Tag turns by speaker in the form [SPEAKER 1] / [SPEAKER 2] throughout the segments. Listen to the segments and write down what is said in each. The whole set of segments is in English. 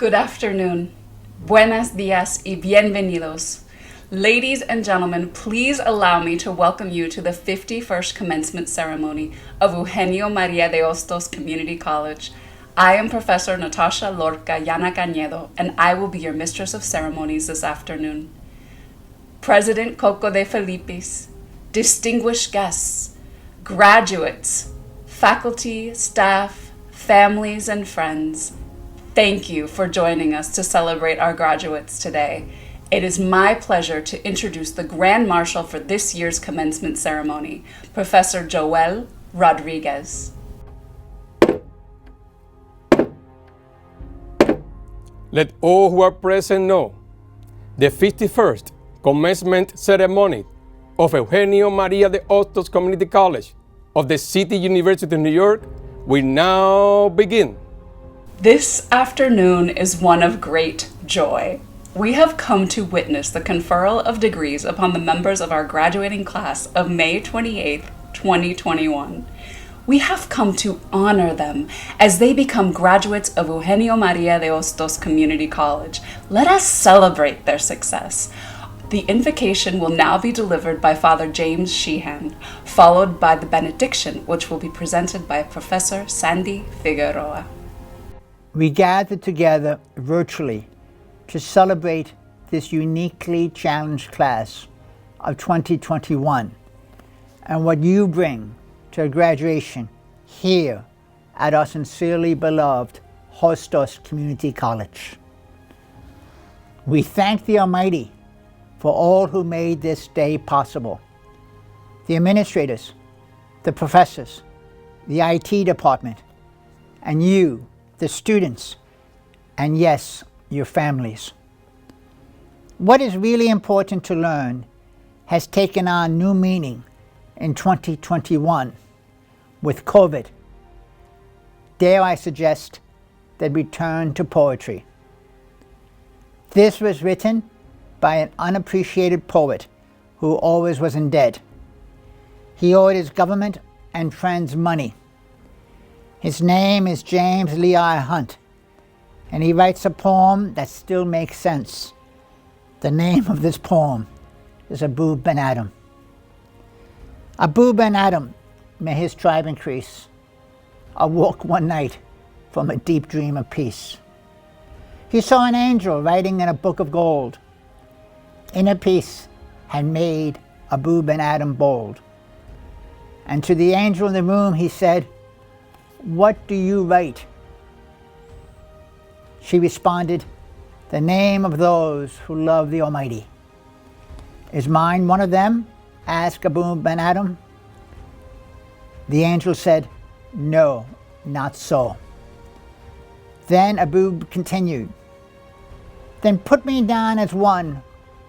[SPEAKER 1] Good afternoon. Buenos días y bienvenidos. Ladies and gentlemen, please allow me to welcome you to the 51st Commencement Ceremony of Eugenio Maria de Hostos Community College. I am Professor Natasha Lorca Yannacañedo, and I will be your Mistress of Ceremonies this afternoon. President Cocco de Filippis, distinguished guests, graduates, faculty, staff, families, and friends, thank you for joining us to celebrate our graduates today. It is my pleasure to introduce the Grand Marshal for this year's commencement ceremony, Professor Yoel Rodríguez.
[SPEAKER 2] Let all who are present know the 51st Commencement Ceremony of Eugenio Maria de Hostos Community College of the City University of New York will now begin.
[SPEAKER 1] This afternoon is one of great joy. We have come to witness the conferral of degrees upon the members of our graduating class of May 28, 2021. We have come to honor them as they become graduates of Eugenio Maria de Hostos Community College. Let us celebrate their success. The invocation will now be delivered by Father James Sheehan, followed by the benediction, which will be presented by Professor Sandy Figueroa.
[SPEAKER 3] We gather together virtually to celebrate this uniquely challenged class of 2021 and what you bring to a graduation here at our sincerely beloved Hostos Community College. We thank the Almighty for all who made this day possible. The administrators, the professors, the IT department, and you, the students, and yes, your families. What is really important to learn has taken on new meaning in 2021 with COVID. Dare I suggest that we turn to poetry. This was written by an unappreciated poet who always was in debt. He owed his government and friends money. His name is James Leigh Hunt, and he writes a poem that still makes sense. The name of this poem is Abu Ben Adam. Abu Ben Adam, may his tribe increase, awoke one night from a deep dream of peace. He saw an angel writing in a book of gold. Inner peace had made Abu Ben Adam bold. And to the angel in the room he said, "What do you write?" She responded, "The name of those who love the Almighty." "Is mine one of them?" asked Abu Ben Adam. The angel said, "No, not so." Then Abu continued, "Then put me down as one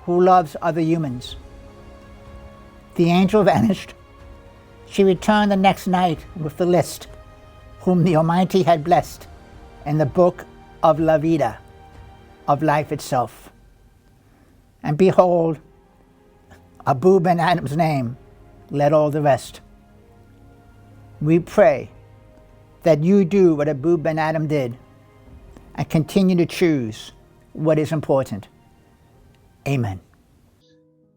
[SPEAKER 3] who loves other humans." The angel vanished. She returned the next night with the list whom the Almighty had blessed in the book of La Vida, of life itself. And behold, Abu Ben Adam's name led all the rest. We pray that you do what Abu Ben Adam did and continue to choose what is important. Amen.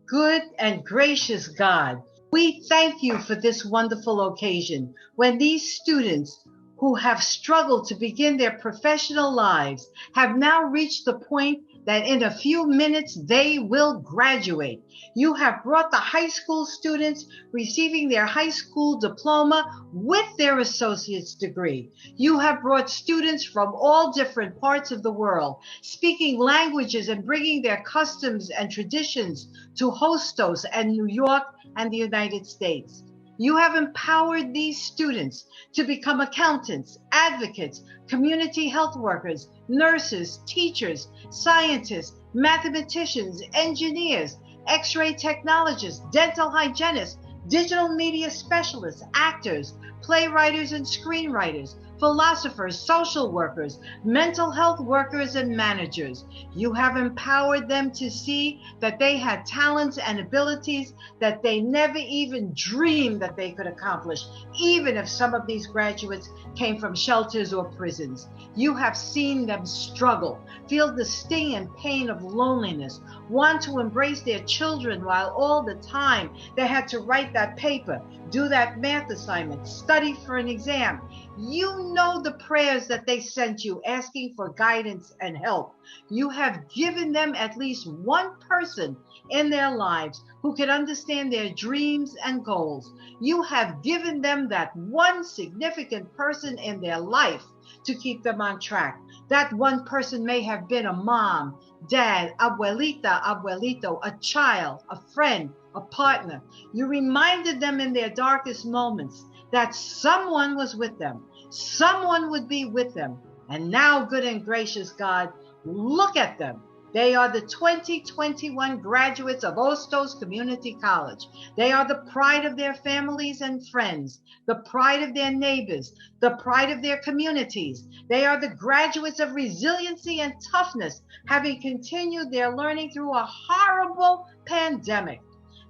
[SPEAKER 4] Good and gracious God, we thank you for this wonderful occasion when these students who have struggled to begin their professional lives have now reached the point that in a few minutes they will graduate. You have brought the high school students receiving their high school diploma with their associate's degree. You have brought students from all different parts of the world, speaking languages and bringing their customs and traditions to Hostos and New York and the United States. You have empowered these students to become accountants, advocates, community health workers, nurses, teachers, scientists, mathematicians, engineers, X-ray technologists, dental hygienists, digital media specialists, actors, playwrights and screenwriters, philosophers, social workers, mental health workers, and managers. You have empowered them to see that they had talents and abilities that they never even dreamed that they could accomplish, even if some of these graduates came from shelters or prisons. You have seen them struggle, feel the sting and pain of loneliness, want to embrace their children while all the time they had to write that paper, do that math assignment, study for an exam. You know the prayers that they sent you asking for guidance and help. You have given them at least one person in their lives who can understand their dreams and goals. You have given them that one significant person in their life to keep them on track. That one person may have been a mom, dad, abuelita, abuelito, a child, a friend, a partner. You reminded them in their darkest moments that someone was with them, someone would be with them. And now, good and gracious God, look at them. They are the 2021 graduates of Hostos Community College. They are the pride of their families and friends, the pride of their neighbors, the pride of their communities. They are the graduates of resiliency and toughness, having continued their learning through a horrible pandemic.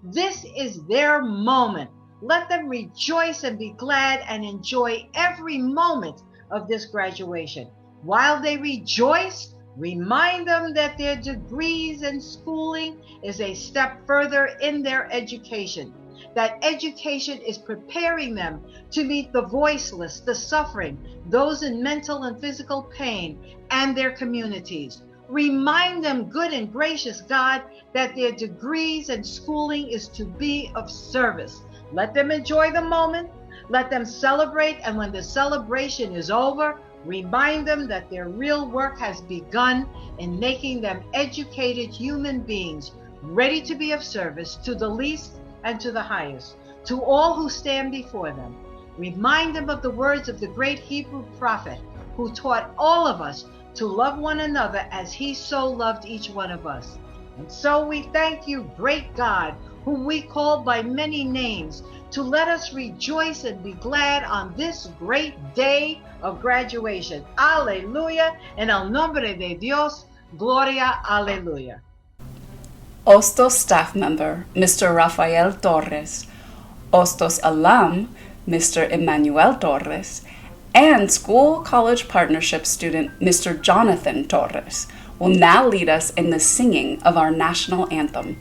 [SPEAKER 4] This is their moment. Let them rejoice and be glad and enjoy every moment of this graduation. While they rejoice, remind them that their degrees and schooling is a step further in their education. That education is preparing them to meet the voiceless, the suffering, those in mental and physical pain, and their communities. Remind them, good and gracious God, that their degrees and schooling is to be of service. Let them enjoy the moment. Let them celebrate. And when the celebration is over, remind them that their real work has begun in making them educated human beings, ready to be of service to the least and to the highest, to all who stand before them. Remind them of the words of the great Hebrew prophet who taught all of us to love one another as he so loved each one of us. And so we thank you, great God, whom we call by many names, to let us rejoice and be glad on this great day of graduation. Aleluya. En el nombre de Dios, Gloria, aleluya.
[SPEAKER 1] Hostos staff member, Mr. Rafael Torres, Hostos alum, Mr. Emanuel Torres, and School College Partnership student, Mr. Jonathan Torres, will now lead us in the singing of our national anthem.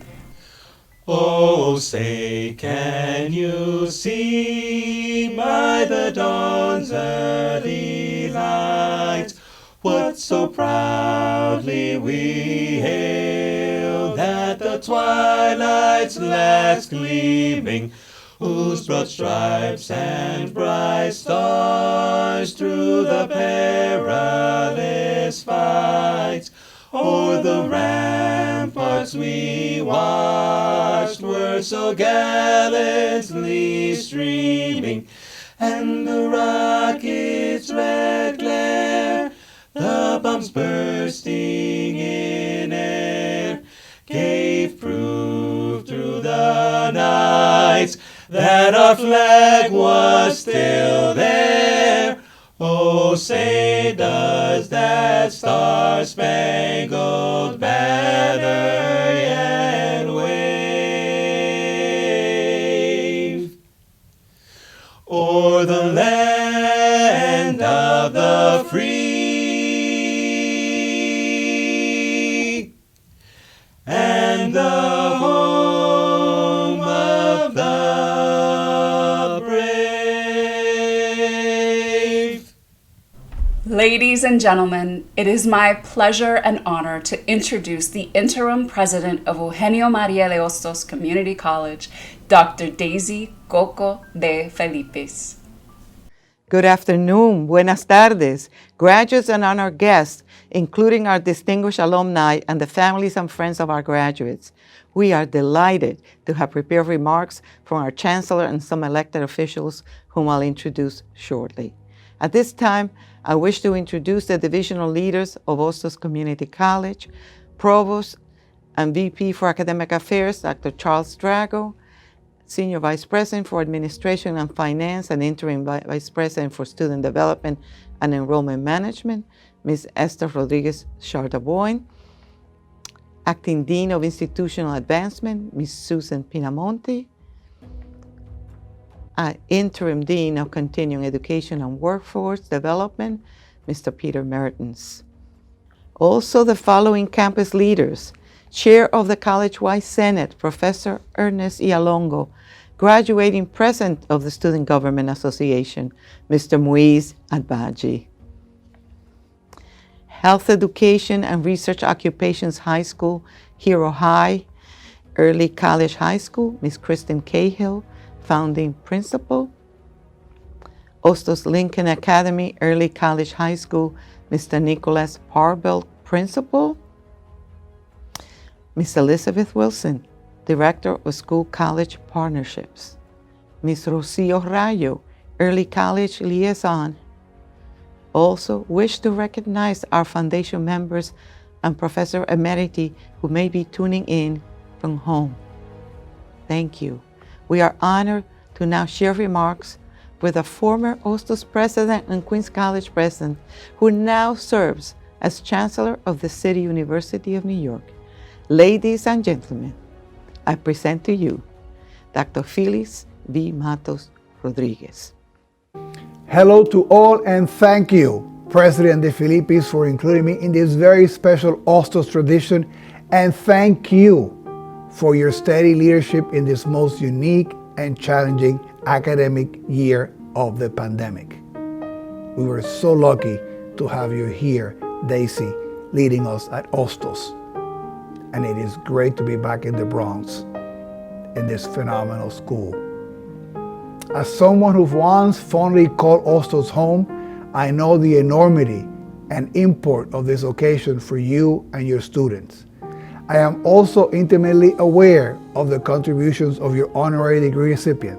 [SPEAKER 5] Oh, say, can you see by the dawn's early light what so proudly we hail that the twilight's last gleaming, whose broad stripes and bright stars through the perilous fight o'er the ramparts we watched were so gallantly streaming, and the rocket's red glare, the bombs bursting in air, gave proof through the night that our flag was still there. Oh, say, does that star-spangled banner yet wave o'er the land of the free and the home of the brave?
[SPEAKER 1] Ladies and gentlemen, it is my pleasure and honor to introduce the interim president of Eugenio Maria de Hostos Community College, Dr. Daisy Cocco de Filippis.
[SPEAKER 6] Good afternoon, buenas tardes, graduates and honored guests, including our distinguished alumni and the families and friends of our graduates. We are delighted to have prepared remarks from our Chancellor and some elected officials whom I'll introduce shortly. At this time, I wish to introduce the divisional leaders of Hostos Community College, Provost and VP for Academic Affairs, Dr. Charles Drago, Senior Vice President for Administration and Finance and Interim Vice President for Student Development and Enrollment Management, Ms. Esther Rodríguez-Chardavoyne. Acting Dean of Institutional Advancement, Ms. Susan Pinamonti. Interim Dean of Continuing Education and Workforce Development, Mr. Peter Mertens. Also the following campus leaders: Chair of the College-wide Senate, Professor Ernest E. Alongo, Graduating President of the Student Government Association, Mr. Muiz Adbaji. Health Education and Research Occupations High School, Hero High, Early College High School, Ms. Kristen Cahill, Founding Principal. Hostos Lincoln Academy, Early College High School, Mr. Nicholas Parbell, Principal. Ms. Elizabeth Wilson, Director of School College Partnerships. Ms. Rocio Rayo, Early College Liaison. Also wish to recognize our foundation members and Professor Emeriti who may be tuning in from home. Thank you. We are honored to now share remarks with a former Hostos President and Queens College President who now serves as Chancellor of the City University of New York. Ladies and gentlemen, I present to you Dr. Filippis V. Matos Rodriguez.
[SPEAKER 7] Hello to all and thank you, President de Filippis, for including me in this very special Hostos tradition, and thank you for your steady leadership in this most unique and challenging academic year of the pandemic. We were so lucky to have you here, Daisy, leading us at Hostos. And it is great to be back in the Bronx, in this phenomenal school. As someone who once fondly called Hostos home, I know the enormity and import of this occasion for you and your students. I am also intimately aware of the contributions of your honorary degree recipient,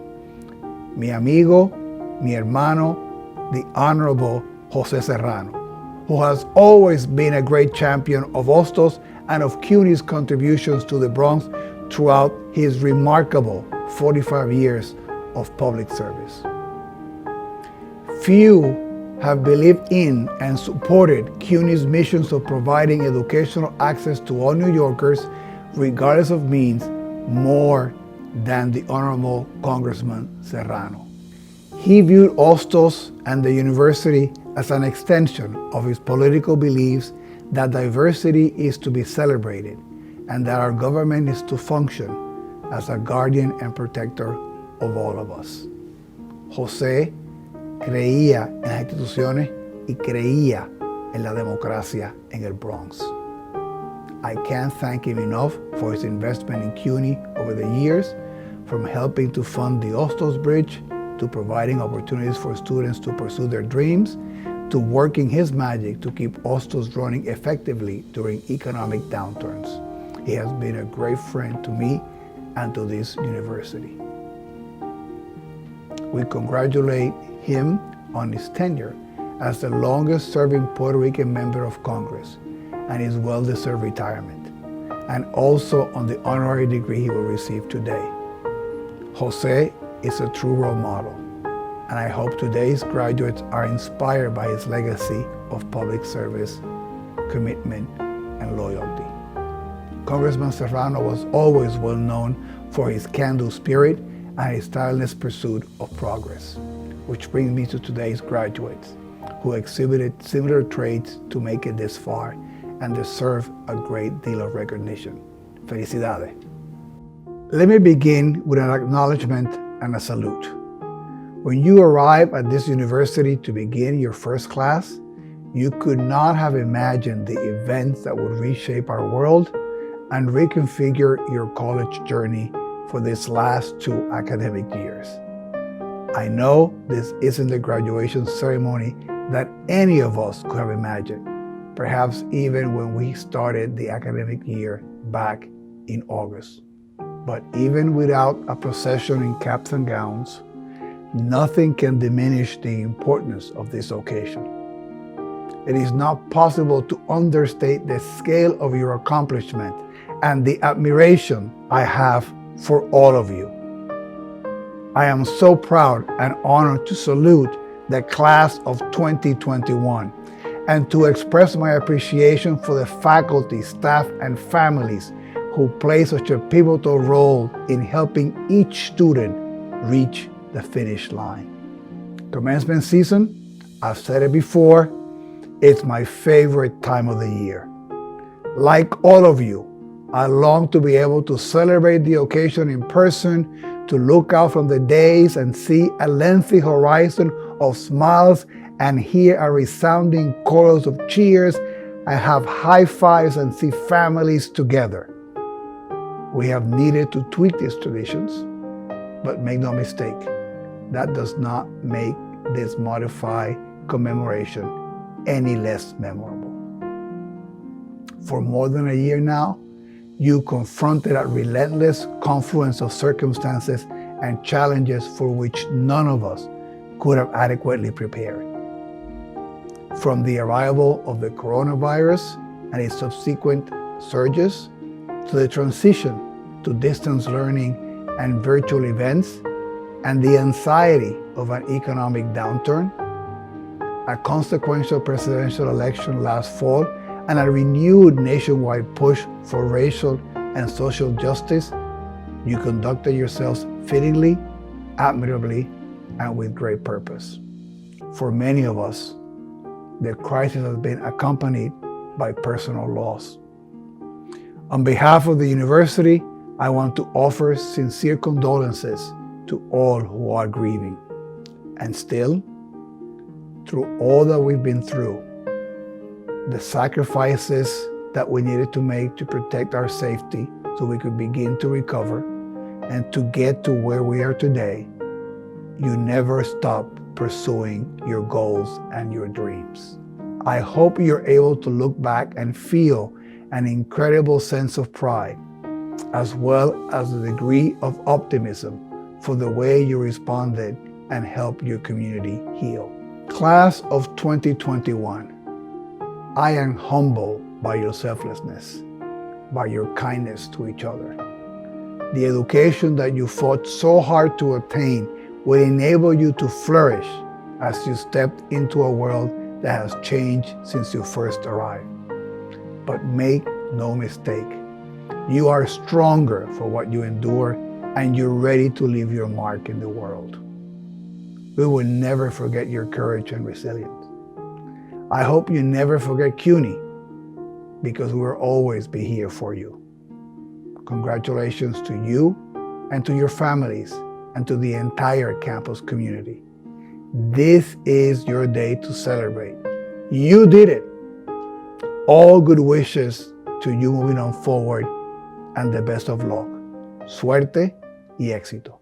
[SPEAKER 7] mi amigo, mi hermano, the Honorable José Serrano, who has always been a great champion of Hostos and of CUNY's contributions to the Bronx throughout his remarkable 45 years of public service. Few have believed in and supported CUNY's missions of providing educational access to all New Yorkers, regardless of means, more than the Honorable Congressman Serrano. He viewed Hostos and the university as an extension of his political beliefs that diversity is to be celebrated and that our government is to function as a guardian and protector of all of us. José creía en las instituciones y creía en la democracia en el Bronx. I can't thank him enough for his investment in CUNY over the years, from helping to fund the Hostos Bridge, to providing opportunities for students to pursue their dreams, to working his magic to keep Hostos running effectively during economic downturns. He has been a great friend to me and to this university. We congratulate him on his tenure as the longest-serving Puerto Rican member of Congress and his well-deserved retirement, and also on the honorary degree he will receive today. Jose is a true role model, and I hope today's graduates are inspired by his legacy of public service, commitment, and loyalty. Congressman Serrano was always well known for his can-do spirit and his tireless pursuit of progress, which brings me to today's graduates, who exhibited similar traits to make it this far and deserve a great deal of recognition. Felicidades. Let me begin with an acknowledgement and a salute. When you arrive at this university to begin your first class, you could not have imagined the events that would reshape our world and reconfigure your college journey for these last 2 academic years. I know this isn't the graduation ceremony that any of us could have imagined, perhaps even when we started the academic year back in August. But even without a procession in caps and gowns, nothing can diminish the importance of this occasion. It is not possible to understate the scale of your accomplishment and the admiration I have for all of you. I am so proud and honored to salute the class of 2021 and to express my appreciation for the faculty, staff, and families who play such a pivotal role in helping each student reach the finish line. Commencement season, I've said it before, it's my favorite time of the year. Like all of you, I long to be able to celebrate the occasion in person, to look out from the days and see a lengthy horizon of smiles and hear a resounding chorus of cheers and have high fives and see families together. We have needed to tweak these traditions, but make no mistake, that does not make this modified commemoration any less memorable. For more than a year now, you confronted a relentless confluence of circumstances and challenges for which none of us could have adequately prepared. From the arrival of the coronavirus and its subsequent surges, to the transition to distance learning and virtual events, and the anxiety of an economic downturn, a consequential presidential election last fall, and a renewed nationwide push for racial and social justice, you conducted yourselves fittingly, admirably, and with great purpose. For many of us, the crisis has been accompanied by personal loss. On behalf of the university, I want to offer sincere condolences to all who are grieving. And still, through all that we've been through, the sacrifices that we needed to make to protect our safety so we could begin to recover and to get to where we are today, you never stop pursuing your goals and your dreams. I hope you're able to look back and feel an incredible sense of pride, as well as a degree of optimism for the way you responded and helped your community heal. Class of 2021, I am humbled by your selflessness, by your kindness to each other. The education that you fought so hard to attain will enable you to flourish as you stepped into a world that has changed since you first arrived. But make no mistake, you are stronger for what you endure and you're ready to leave your mark in the world. We will never forget your courage and resilience. I hope you never forget CUNY, because we will always be here for you. Congratulations to you and to your families and to the entire campus community. This is your day to celebrate. You did it. All good wishes to you moving on forward, and the best of luck. Suerte y éxito.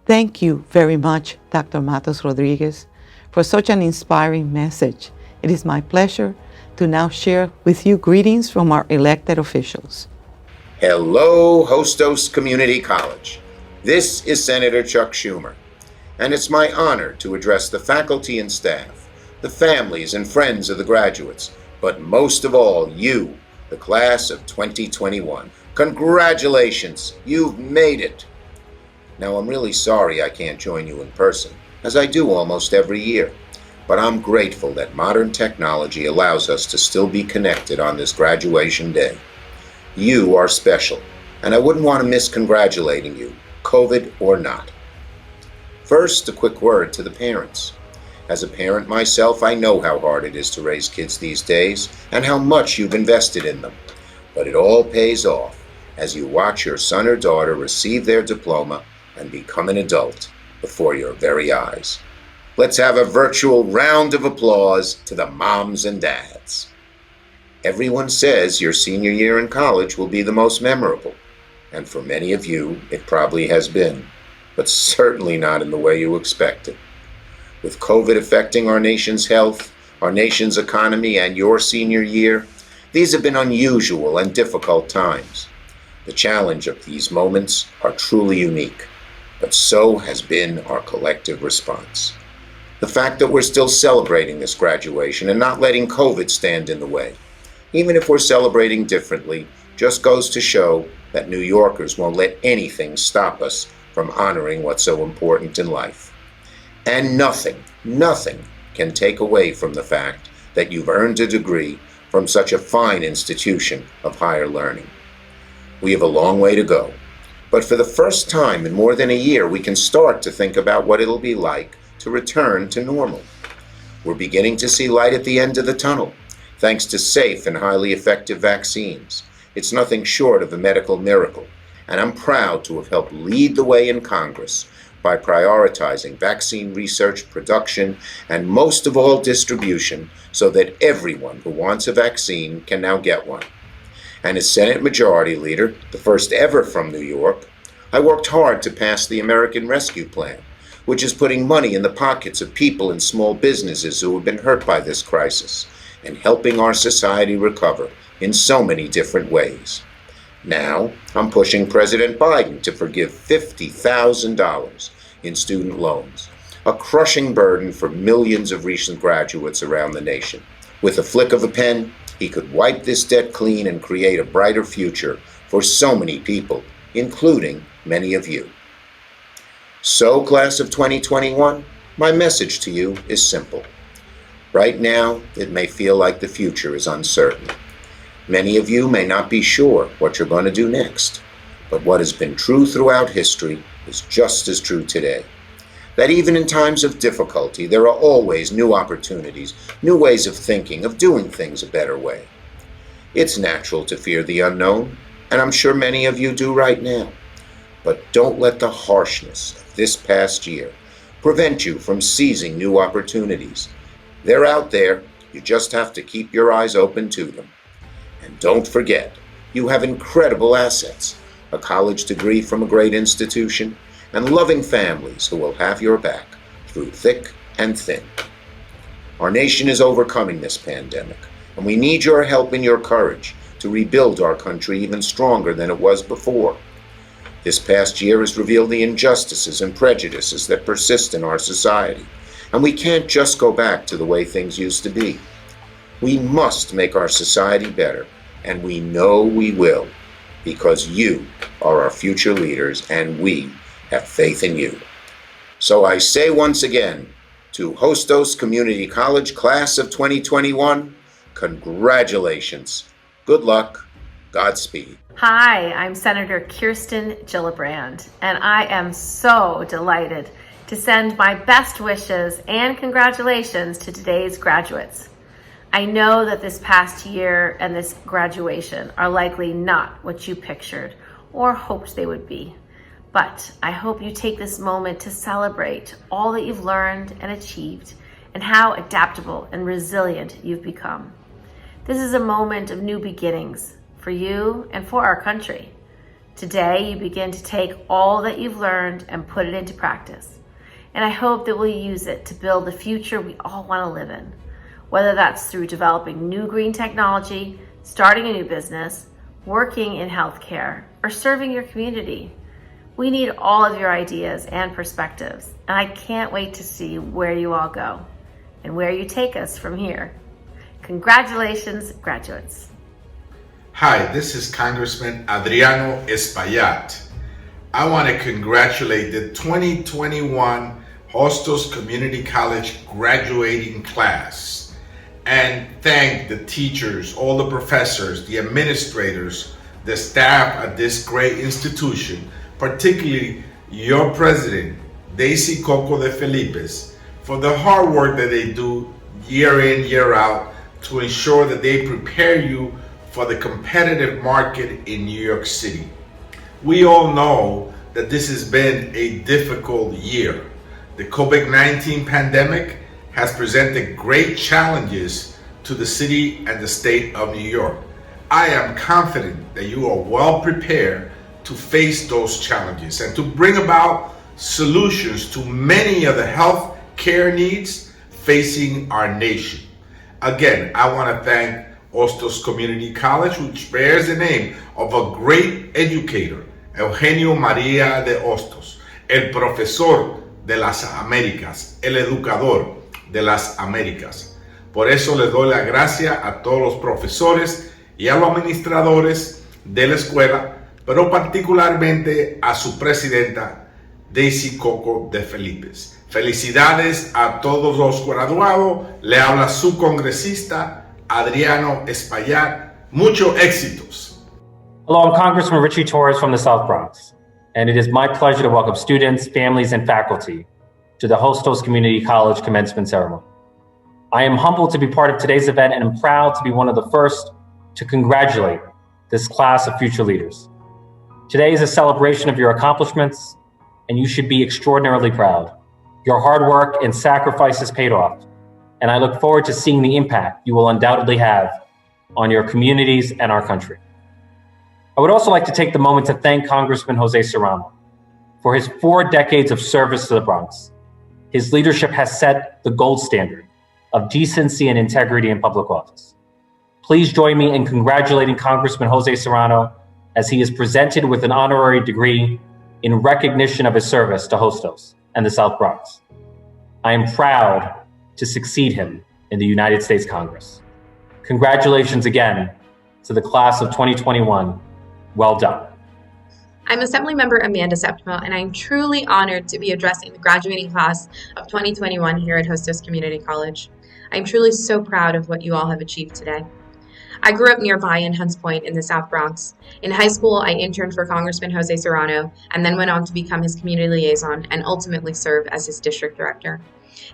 [SPEAKER 6] Thank you very much, Dr. Matos Rodríguez, for such an inspiring message. It is my pleasure to now share with you greetings from our elected officials.
[SPEAKER 8] Hello, Hostos Community College. This is Senator Chuck Schumer, and it's my honor to address the faculty and staff, the families and friends of the graduates, but most of all, you, the class of 2021. Congratulations, you've made it. Now, I'm really sorry I can't join you in person, as I do almost every year, but I'm grateful that modern technology allows us to still be connected on this graduation day. You are special, and I wouldn't want to miss congratulating you, COVID or not. First, a quick word to the parents. As a parent myself, I know how hard it is to raise kids these days and how much you've invested in them. But it all pays off as you watch your son or daughter receive their diploma and become an adult before your very eyes. Let's have a virtual round of applause to the moms and dads. Everyone says your senior year in college will be the most memorable, and for many of you, it probably has been, but certainly not in the way you expected. With COVID affecting our nation's health, our nation's economy, and your senior year, these have been unusual and difficult times. The challenge of these moments are truly unique, but so has been our collective response. The fact that we're still celebrating this graduation and not letting COVID stand in the way, even if we're celebrating differently, just goes to show that New Yorkers won't let anything stop us from honoring what's so important in life. And nothing can take away from the fact that you've earned a degree from such a fine institution of higher learning. We have a long way to go, but for the first time in more than a year, we can start to think about what it'll be like to return to normal. We're beginning to see light at the end of the tunnel, thanks to safe and highly effective vaccines. It's nothing short of a medical miracle, and I'm proud to have helped lead the way in Congress by prioritizing vaccine research, production, and most of all distribution so that everyone who wants a vaccine can now get one. And as Senate Majority Leader, the first ever from New York, I worked hard to pass the American Rescue Plan, which is putting money in the pockets of people and small businesses who have been hurt by this crisis and helping our society recover in so many different ways. Now, I'm pushing President Biden to forgive $50,000 in student loans, a crushing burden for millions of recent graduates around the nation. With a flick of a pen, he could wipe this debt clean and create a brighter future for so many people, including many of you. So, class of 2021, my message to you is simple. Right now, it may feel like the future is uncertain. Many of you may not be sure what you're going to do next, but what has been true throughout history is just as true today. That even in times of difficulty, there are always new opportunities, new ways of thinking, of doing things a better way. It's natural to fear the unknown, and I'm sure many of you do right now. But don't let the harshness of this past year prevent you from seizing new opportunities. They're out there, you just have to keep your eyes open to them. And don't forget, you have incredible assets, a college degree from a great institution, and loving families who will have your back through thick and thin. Our nation is overcoming this pandemic, and we need your help and your courage to rebuild our country even stronger than it was before. This past year has revealed the injustices and prejudices that persist in our society, and we can't just go back to the way things used to be. We must make our society better, and we know we will, because you are our future leaders and we have faith in you. So I say once again to Hostos Community College class of 2021, congratulations, good luck, Godspeed.
[SPEAKER 9] Hi, I'm Senator Kirsten Gillibrand, and I am so delighted to send my best wishes and congratulations to today's graduates. I know that this past year and this graduation are likely not what you pictured or hoped they would be, but I hope you take this moment to celebrate all that you've learned and achieved and how adaptable and resilient you've become. This is a moment of new beginnings for you and for our country. Today, you begin to take all that you've learned and put it into practice. And I hope that we'll use it to build the future we all want to live in, whether that's through developing new green technology, starting a new business, working in healthcare, or serving your community. We need all of your ideas and perspectives, and I can't wait to see where you all go and where you take us from here. Congratulations, graduates.
[SPEAKER 10] Hi, this is Congressman Adriano Espaillat. I want to congratulate the 2021 Hostos Community College graduating class and thank the teachers, all the professors, the administrators, the staff at this great institution, particularly your president, Daisy Cocco de Filippis, for the hard work that they do year in, year out to ensure that they prepare you for the competitive market in New York City. We all know that this has been a difficult year. The COVID-19 pandemic has presented great challenges to the city and the state of New York. I am confident that you are well prepared to face those challenges and to bring about solutions to many of the health care needs facing our nation. Again, I want to thank Hostos Community College, which bears the name of a great educator, Eugenio María de Hostos, el profesor de las Américas, el educador de las Américas. Por eso les doy la gracia a todos los profesores y a los administradores de la escuela, pero particularmente a su presidenta, Daisy Cocco de Filippis. Felicidades a todos los graduados. Le habla su congresista, Adriano Espaillat. Muchos éxitos.
[SPEAKER 11] Hello, I'm Congressman Richie Torres from the South Bronx, and it is my pleasure to welcome students, families, and faculty to the Hostos Community College Commencement Ceremony. I am humbled to be part of today's event and am proud to be one of the first to congratulate this class of future leaders. Today is a celebration of your accomplishments, and you should be extraordinarily proud. Your hard work and sacrifices paid off, and I look forward to seeing the impact you will undoubtedly have on your communities and our country. I would also like to take the moment to thank Congressman José Serrano for his 4 decades of service to the Bronx. His leadership has set the gold standard of decency and integrity in public office. Please join me in congratulating Congressman José Serrano as he is presented with an honorary degree in recognition of his service to Hostos and the South Bronx. I am proud to succeed him in the United States Congress. Congratulations again to the class of 2021. Well done.
[SPEAKER 12] I'm Assemblymember Amanda Septimo, and I'm truly honored to be addressing the graduating class of 2021 here at Hostos Community College. I'm truly so proud of what you all have achieved today. I grew up nearby in Hunts Point in the South Bronx. In high school, I interned for Congressman José Serrano and then went on to become his community liaison and ultimately serve as his district director.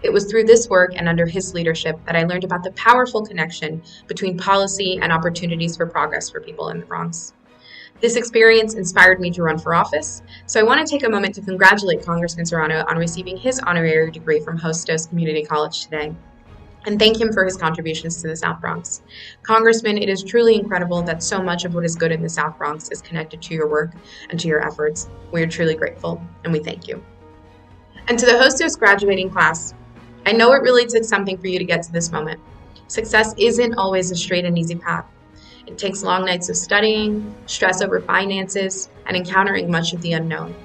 [SPEAKER 12] It was through this work and under his leadership that I learned about the powerful connection between policy and opportunities for progress for people in the Bronx. This experience inspired me to run for office, so I want to take a moment to congratulate Congressman Serrano on receiving his honorary degree from Hostos Community College today, and thank him for his contributions to the South Bronx. Congressman, it is truly incredible that so much of what is good in the South Bronx is connected to your work and to your efforts. We are truly grateful, and we thank you. And to the Hostos graduating class, I know it really took something for you to get to this moment. Success isn't always a straight and easy path. It takes long nights of studying, stress over finances, and encountering much of the unknown.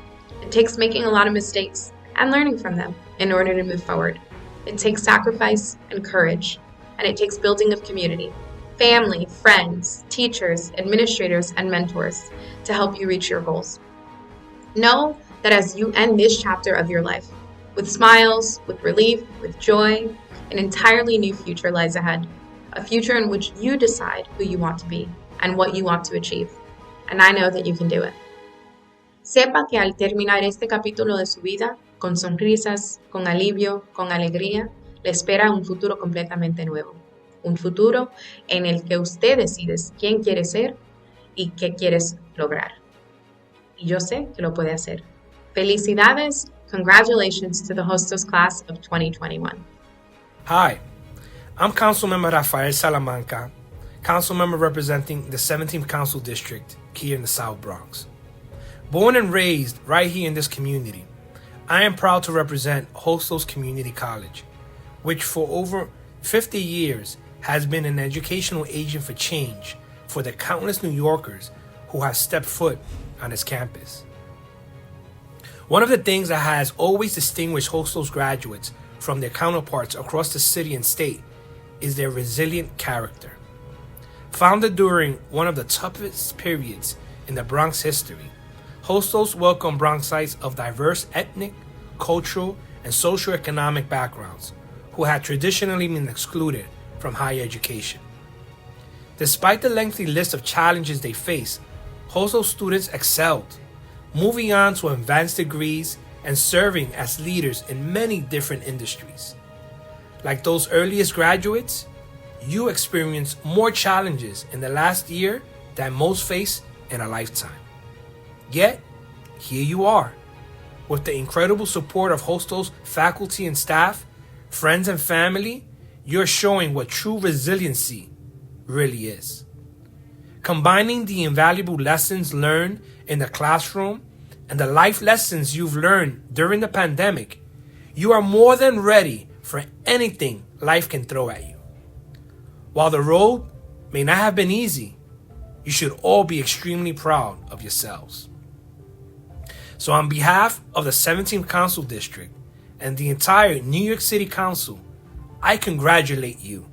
[SPEAKER 12] It takes making a lot of mistakes and learning from them in order to move forward. It takes sacrifice and courage, and it takes building of community, family, friends, teachers, administrators, and mentors to help you reach your goals. Know that as you end this chapter of your life, with smiles, with relief, with joy, an entirely new future lies ahead. A future in which you decide who you want to be and what you want to achieve. And I know that you can do it. Sepa que al terminar este capítulo de su vida, con sonrisas, con alivio, con alegría, le espera un futuro completamente nuevo. Un futuro en el que usted decide quién quiere ser y qué quieres lograr. Y yo sé que lo puede hacer. Felicidades, congratulations to the Hostos class of 2021.
[SPEAKER 13] Hi, I'm Councilmember Rafael Salamanca, Councilmember representing the 17th Council District here in the South Bronx. Born and raised right here in this community, I am proud to represent Hostos Community College, which for over 50 years has been an educational agent for change for the countless New Yorkers who have stepped foot on its campus. One of the things that has always distinguished Hostos graduates from their counterparts across the city and state is their resilient character. Founded during one of the toughest periods in the Bronx history, Hostos welcome Bronxites of diverse ethnic, cultural, and socioeconomic backgrounds who had traditionally been excluded from higher education. Despite the lengthy list of challenges they face, Hostos students excelled, moving on to advanced degrees and serving as leaders in many different industries. Like those earliest graduates, you experienced more challenges in the last year than most face in a lifetime. Yet, here you are. With the incredible support of Hostos faculty and staff, friends and family, you're showing what true resiliency really is. Combining the invaluable lessons learned in the classroom and the life lessons you've learned during the pandemic, you are more than ready for anything life can throw at you. While the road may not have been easy, you should all be extremely proud of yourselves. So on behalf of the 17th Council District and the entire New York City Council, I congratulate you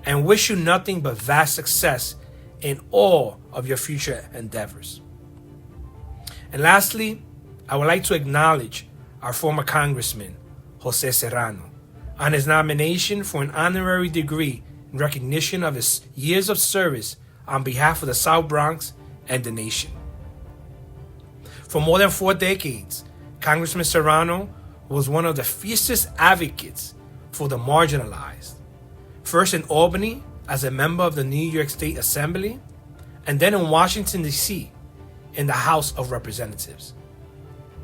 [SPEAKER 13] and wish you nothing but vast success in all of your future endeavors. And lastly, I would like to acknowledge our former Congressman, José Serrano, on his nomination for an honorary degree in recognition of his years of service on behalf of the South Bronx and the nation. For more than 4 decades, Congressman Serrano was one of the fiercest advocates for the marginalized, first in Albany as a member of the New York State Assembly, and then in Washington, D.C., in the House of Representatives.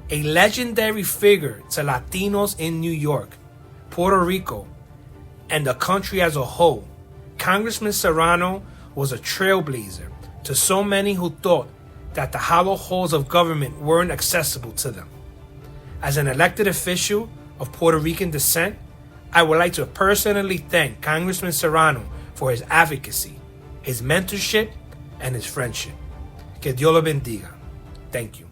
[SPEAKER 13] A legendary figure to Latinos in New York, Puerto Rico, and the country as a whole, Congressman Serrano was a trailblazer to so many who thought that the hollow halls of government weren't accessible to them. As an elected official of Puerto Rican descent, I would like to personally thank Congressman Serrano for his advocacy, his mentorship, and his friendship. Que Dios lo bendiga. Thank you.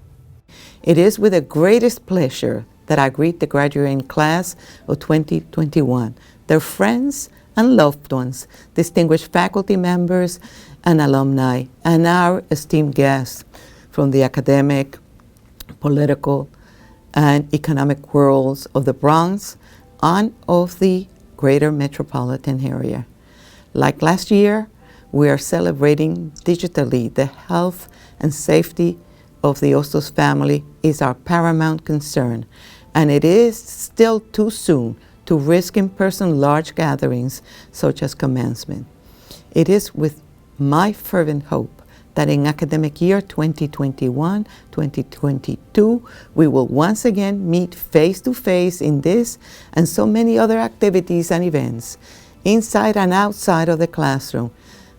[SPEAKER 6] It is with the greatest pleasure that I greet the graduating class of 2021, their friends and loved ones, distinguished faculty members and alumni, and our esteemed guests from the academic, political, and economic worlds of the Bronx and of the greater metropolitan area. Like last year, we are celebrating digitally. The health and safety of the Hostos family is our paramount concern, and it is still too soon to risk in-person large gatherings such as commencement. It is with my fervent hope that in academic year 2021-2022, we will once again meet face-to-face in this and so many other activities and events, inside and outside of the classroom.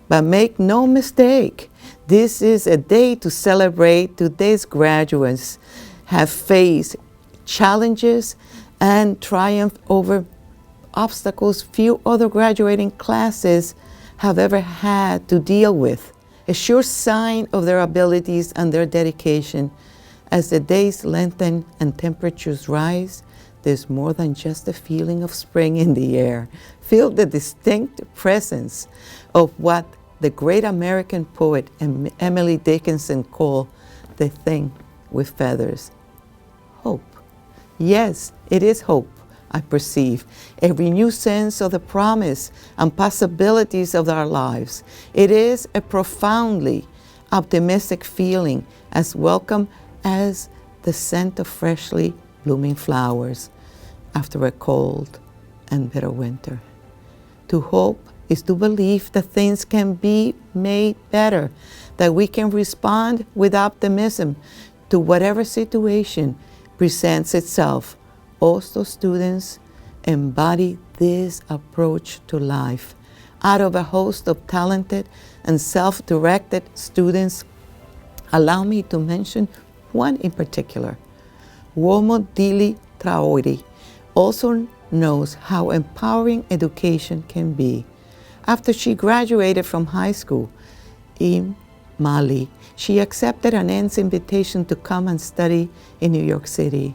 [SPEAKER 6] But make no mistake, this is a day to celebrate today's graduates have faced challenges and triumph over obstacles few other graduating classes have ever had to deal with. A sure sign of their abilities and their dedication. As the days lengthen and temperatures rise, there's more than just a feeling of spring in the air. Feel the distinct presence of what the great American poet Emily Dickinson called the thing with feathers. Hope. Yes, it is hope, I perceive. A renewed sense of the promise and possibilities of our lives. It is a profoundly optimistic feeling, as welcome as the scent of freshly blooming flowers after a cold and bitter winter. To hope is to believe that things can be made better, that we can respond with optimism to whatever situation presents itself. Also, students embody this approach to life. Out of a host of talented and self-directed students, allow me to mention one in particular. Womo Dili Traore also knows how empowering education can be. After she graduated from high school in Mali, she accepted an aunt's invitation to come and study in New York City.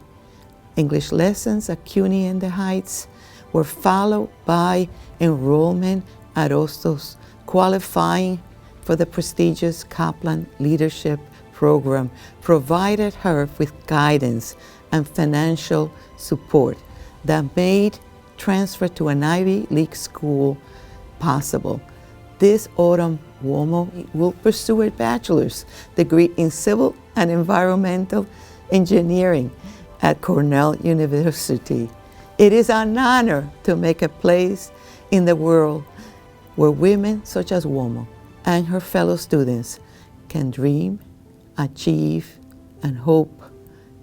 [SPEAKER 6] English lessons at CUNY in the Heights were followed by enrollment at Hostos, qualifying for the prestigious Kaplan Leadership Program, provided her with guidance and financial support that made transfer to an Ivy League school possible. This autumn, Womo will pursue a bachelor's degree in civil and environmental engineering at Cornell University. It is an honor to make a place in the world where women such as Womo and her fellow students can dream, achieve, and hope.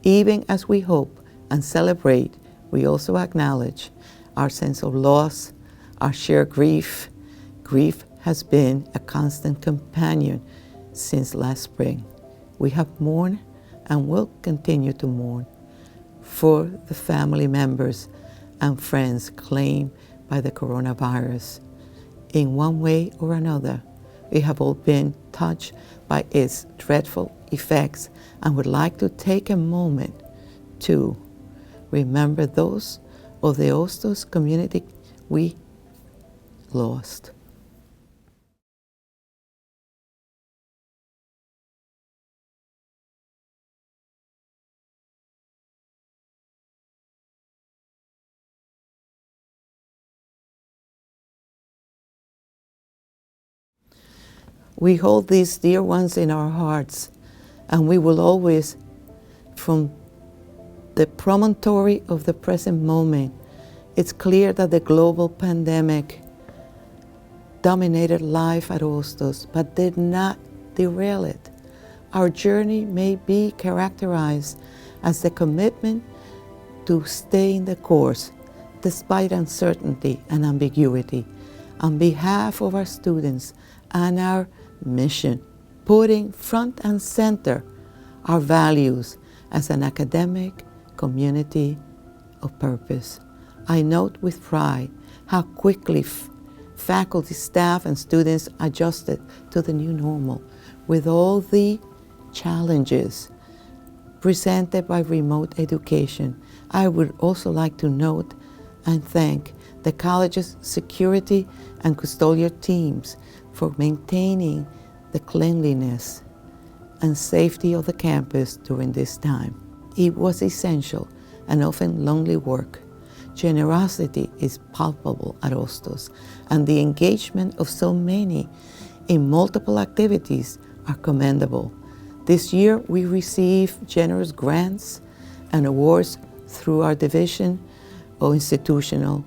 [SPEAKER 6] Even as we hope and celebrate, we also acknowledge our sense of loss, our shared grief. Grief has been a constant companion since last spring. We have mourned and will continue to mourn for the family members and friends claimed by the coronavirus. In one way or another, we have all been touched by its dreadful effects and would like to take a moment to remember those of the Hostos community we lost. We hold these dear ones in our hearts, and we will always, from the promontory of the present moment, it's clear that the global pandemic dominated life at Hostos, but did not derail it. Our journey may be characterized as the commitment to staying the course, despite uncertainty and ambiguity, on behalf of our students and our mission, putting front and center our values as an academic community of purpose. I note with pride how quickly faculty, staff, and students adjusted to the new normal with all the challenges presented by remote education. I would also like to note and thank the college's security and custodial teams for maintaining the cleanliness and safety of the campus during this time. It was essential and often lonely work. Generosity is palpable at Hostos, and the engagement of so many in multiple activities are commendable. This year, we received generous grants and awards through our Division of Institutional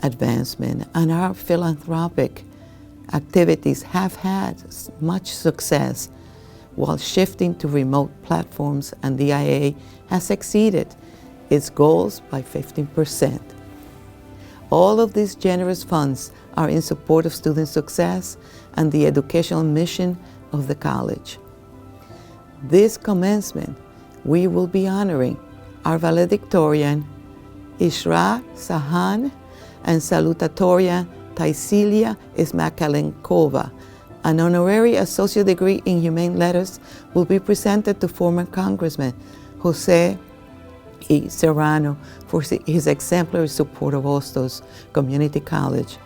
[SPEAKER 6] Advancement, and our philanthropic activities have had much success while shifting to remote platforms, and the IA has exceeded its goals by 15%. All of these generous funds are in support of student success and the educational mission of the college. This commencement, we will be honoring our Valedictorian, Ishrat Zahan, and Salutatorian, Taisilia Ismakalenkova. An honorary associate degree in humane letters will be presented to former Congressman José E. Serrano for his exemplary support of Hostos Community College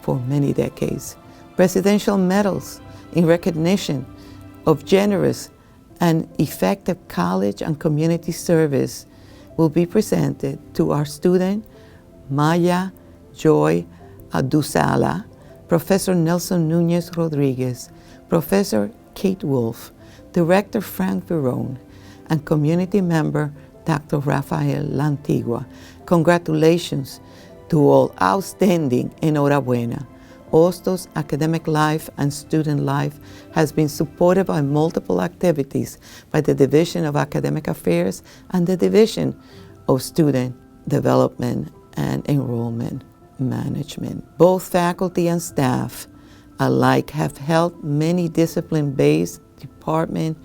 [SPEAKER 6] for many decades. Presidential medals in recognition of generous and effective college and community service will be presented to our student Maya Joy Adusala, Professor Nelson Nunez Rodriguez, Professor Kate Wolf, Director Frank Verone, and community member Dr. Rafael Lantigua. Congratulations to all. Outstanding. Enhorabuena. Hostos' academic life and student life has been supported by multiple activities by the Division of Academic Affairs and the Division of Student Development and Enrollment Management. Both faculty and staff alike have held many discipline-based department,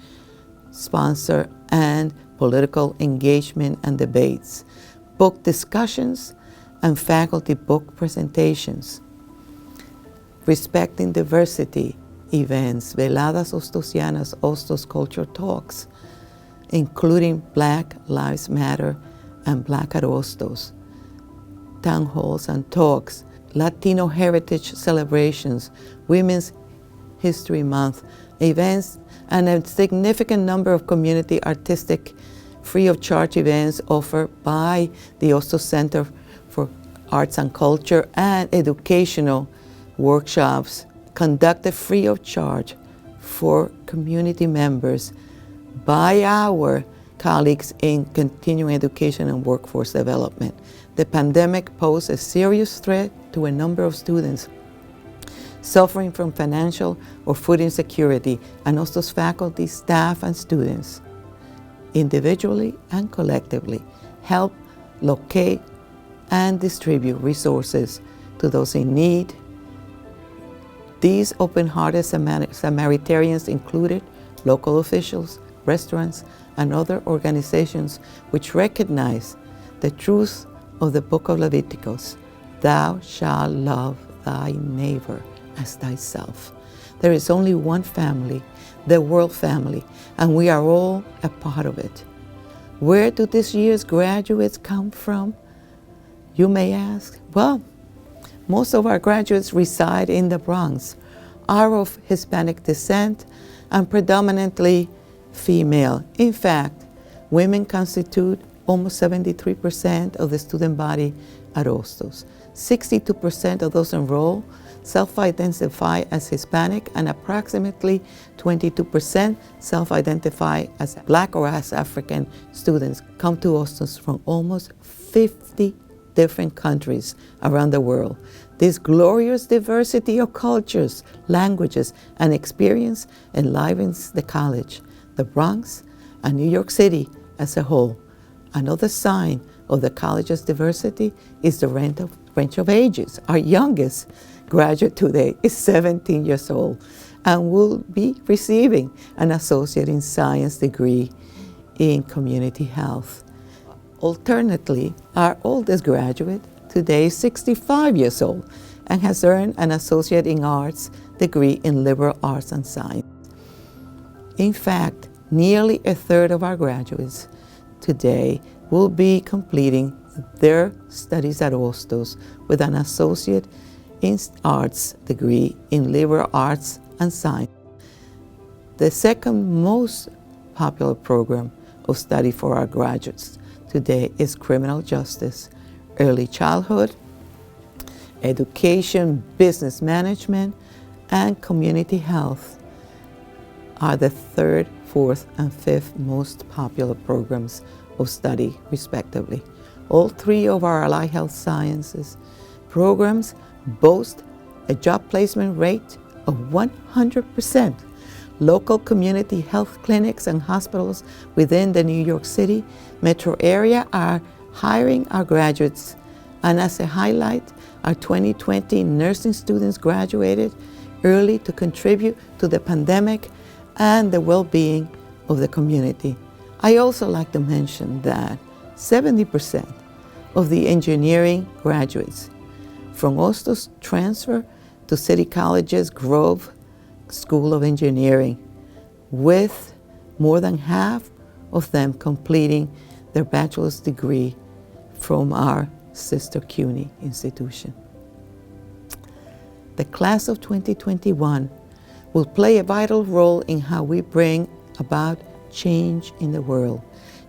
[SPEAKER 6] sponsor, and political engagement and debates, book discussions, and faculty book presentations. Respecting diversity events, Veladas Hostosianas, Hostos Culture Talks, including Black Lives Matter and Black at Hostos, town halls and talks, Latino heritage celebrations, Women's History Month events, and a significant number of community artistic free of charge events offered by the Hostos Center for Arts and Culture, and educational workshops conducted free of charge for community members by our colleagues in continuing education and workforce development. The pandemic posed a serious threat to a number of students suffering from financial or food insecurity, and Hostos faculty, staff, and students, individually and collectively, help locate and distribute resources to those in need. These open-hearted Samaritarians included local officials, restaurants, and other organizations which recognize the truth of the book of Leviticus, thou shalt love thy neighbor as thyself. There is only one family, the world family, and we are all a part of it. Where do this year's graduates come from? You may ask. Well, most of our graduates reside in the Bronx, are of Hispanic descent, and predominantly female. In fact, women constitute almost 73% of the student body at Hostos. 62% of those enrolled self-identify as Hispanic, and approximately 22% self-identify as Black or as African students come to Hostos from almost 50 different countries around the world. This glorious diversity of cultures, languages, and experience enlivens the college, the Bronx, and New York City as a whole. Another sign of the college's diversity is the range of ages. Our youngest graduate today is 17 years old and will be receiving an Associate in Science degree in Community Health. Alternately, our oldest graduate today is 65 years old and has earned an Associate in Arts degree in Liberal Arts and Science. In fact, nearly a third of our graduates today will be completing their studies at Hostos with an Associate in Arts degree in Liberal Arts and Science. The second most popular program of study for our graduates today is Criminal Justice, Early Childhood, Education, Business Management, and Community Health are the third, fourth, and fifth most popular programs of study, respectively. All three of our allied health sciences programs boast a job placement rate of 100%. Local community health clinics and hospitals within the New York City metro area are hiring our graduates. And as a highlight, our 2020 nursing students graduated early to contribute to the pandemic and the well-being of the community. I also like to mention that 70% of the engineering graduates from Hostos transfer to City College's Grove School of Engineering, with more than half of them completing their bachelor's degree from our sister CUNY institution. The class of 2021 will play a vital role in how we bring about change in the world,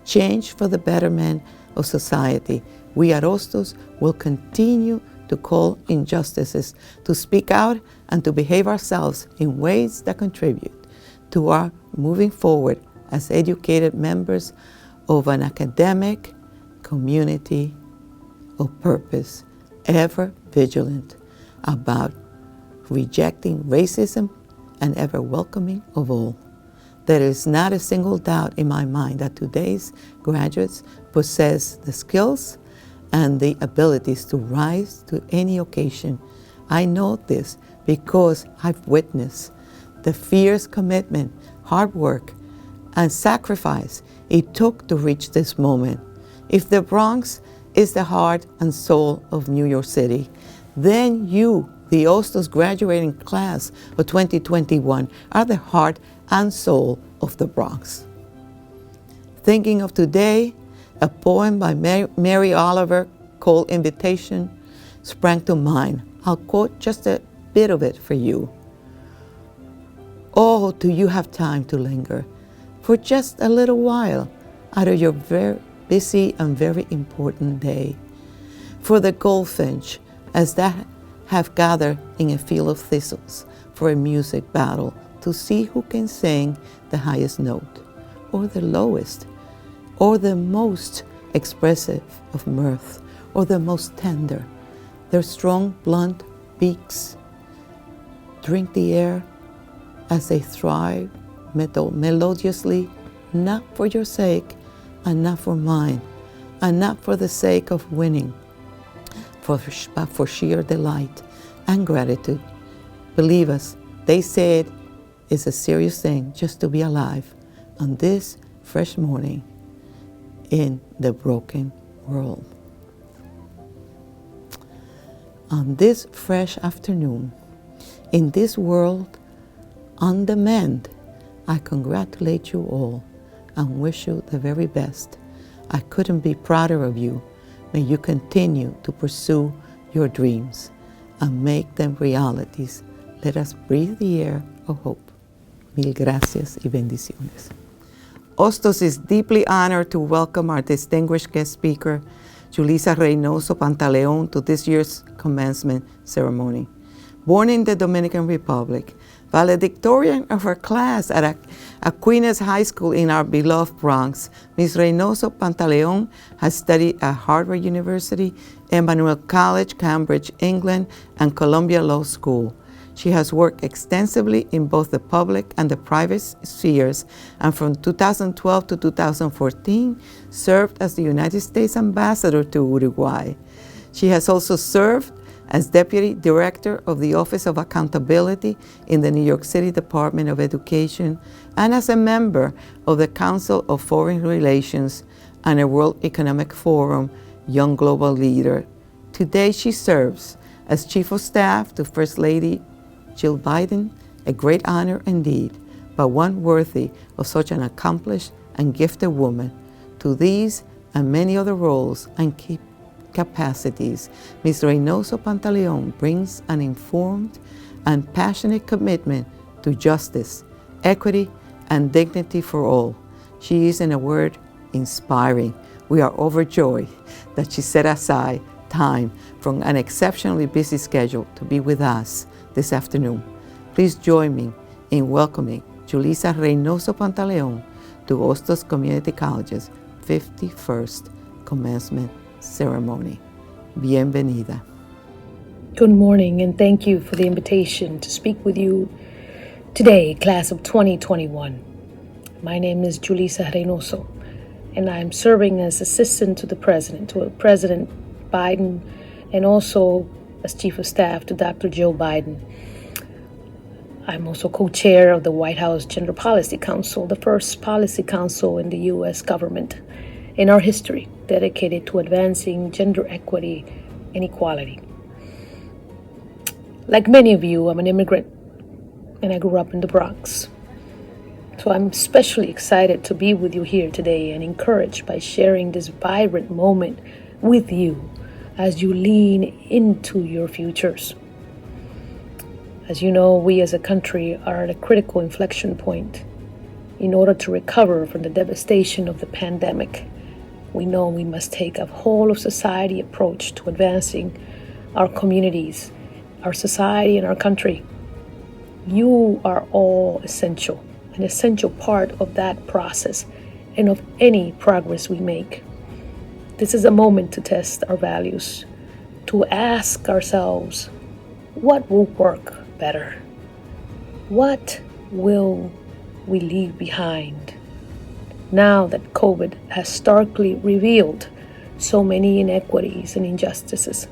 [SPEAKER 6] change for the betterment of society. We at Hostos will continue to call injustices, to speak out, and to behave ourselves in ways that contribute to our moving forward as educated members of an academic community of purpose, ever vigilant about rejecting racism and ever welcoming of all. There is not a single doubt in my mind that today's graduates possess the skills and the abilities to rise to any occasion. I know this because I've witnessed the fierce commitment, hard work, and sacrifice it took to reach this moment. If the Bronx is the heart and soul of New York City, then you, the Hostos graduating class of 2021, are the heart and soul of the Bronx. Thinking of today, a poem by Mary Oliver called Invitation sprang to mind. I'll quote just a bit of it for you. Oh, do you have time to linger for just a little while out of your very busy and very important day? For the goldfinch, as that have gathered in a field of thistles for a music battle to see who can sing the highest note, or the lowest, or the most expressive of mirth, or the most tender. Their strong, blunt beaks drink the air as they thrive melodiously, not for your sake, and not for mine, and not for the sake of winning, but for sheer delight and gratitude. Believe us, they said it's a serious thing just to be alive on this fresh morning in the broken world. On this fresh afternoon, in this world on the mend, I congratulate you all and wish you the very best. I couldn't be prouder of you. May you continue to pursue your dreams and make them realities. Let us breathe the air of hope. Mil gracias y bendiciones. Hostos is deeply honored to welcome our distinguished guest speaker, Julissa Reynoso-Pantaleón, to this year's commencement ceremony. Born in the Dominican Republic, valedictorian of her class at Aquinas High School in our beloved Bronx, Ms. Reynoso-Pantaleón has studied at Harvard University, Emanuel College, Cambridge, England, and Columbia Law School. She has worked extensively in both the public and the private spheres, and from 2012 to 2014 served as the United States Ambassador to Uruguay. She has also served as Deputy Director of the Office of Accountability in the New York City Department of Education and as a member of the Council of Foreign Relations and a World Economic Forum Young Global Leader. Today she serves as Chief of Staff to First Lady Jill Biden, a great honor indeed, but one worthy of such an accomplished and gifted woman. To these and many other roles and capacities, Ms. Reynoso-Pantaleón brings an informed and passionate commitment to justice, equity, and dignity for all. She is, in a word, inspiring. We are overjoyed that she set aside time from an exceptionally busy schedule to be with us this afternoon. Please join me in welcoming Julissa Reynoso-Pantaleón to Hostos Community College's 51st Commencement Ceremony. Bienvenida.
[SPEAKER 14] Good morning, and thank you for the invitation to speak with you today, class of 2021. My name is Julissa Reynoso, and I'm serving as assistant to President Biden, and also as Chief of Staff to Dr. Joe Biden. I'm also co-chair of the White House Gender Policy Council, the first policy council in the U.S. government in our history dedicated to advancing gender equity and equality. Like many of you, I'm an immigrant, and I grew up in the Bronx. So I'm especially excited to be with you here today and encouraged by sharing this vibrant moment with you as you lean into your futures. As you know, we as a country are at a critical inflection point. In order to recover from the devastation of the pandemic, we know we must take a whole-of-society approach to advancing our communities, our society, and our country. You are all essential, an essential part of that process and of any progress we make. This is a moment to test our values, to ask ourselves, what will work better? What will we leave behind? Now that COVID has starkly revealed so many inequities and injustices,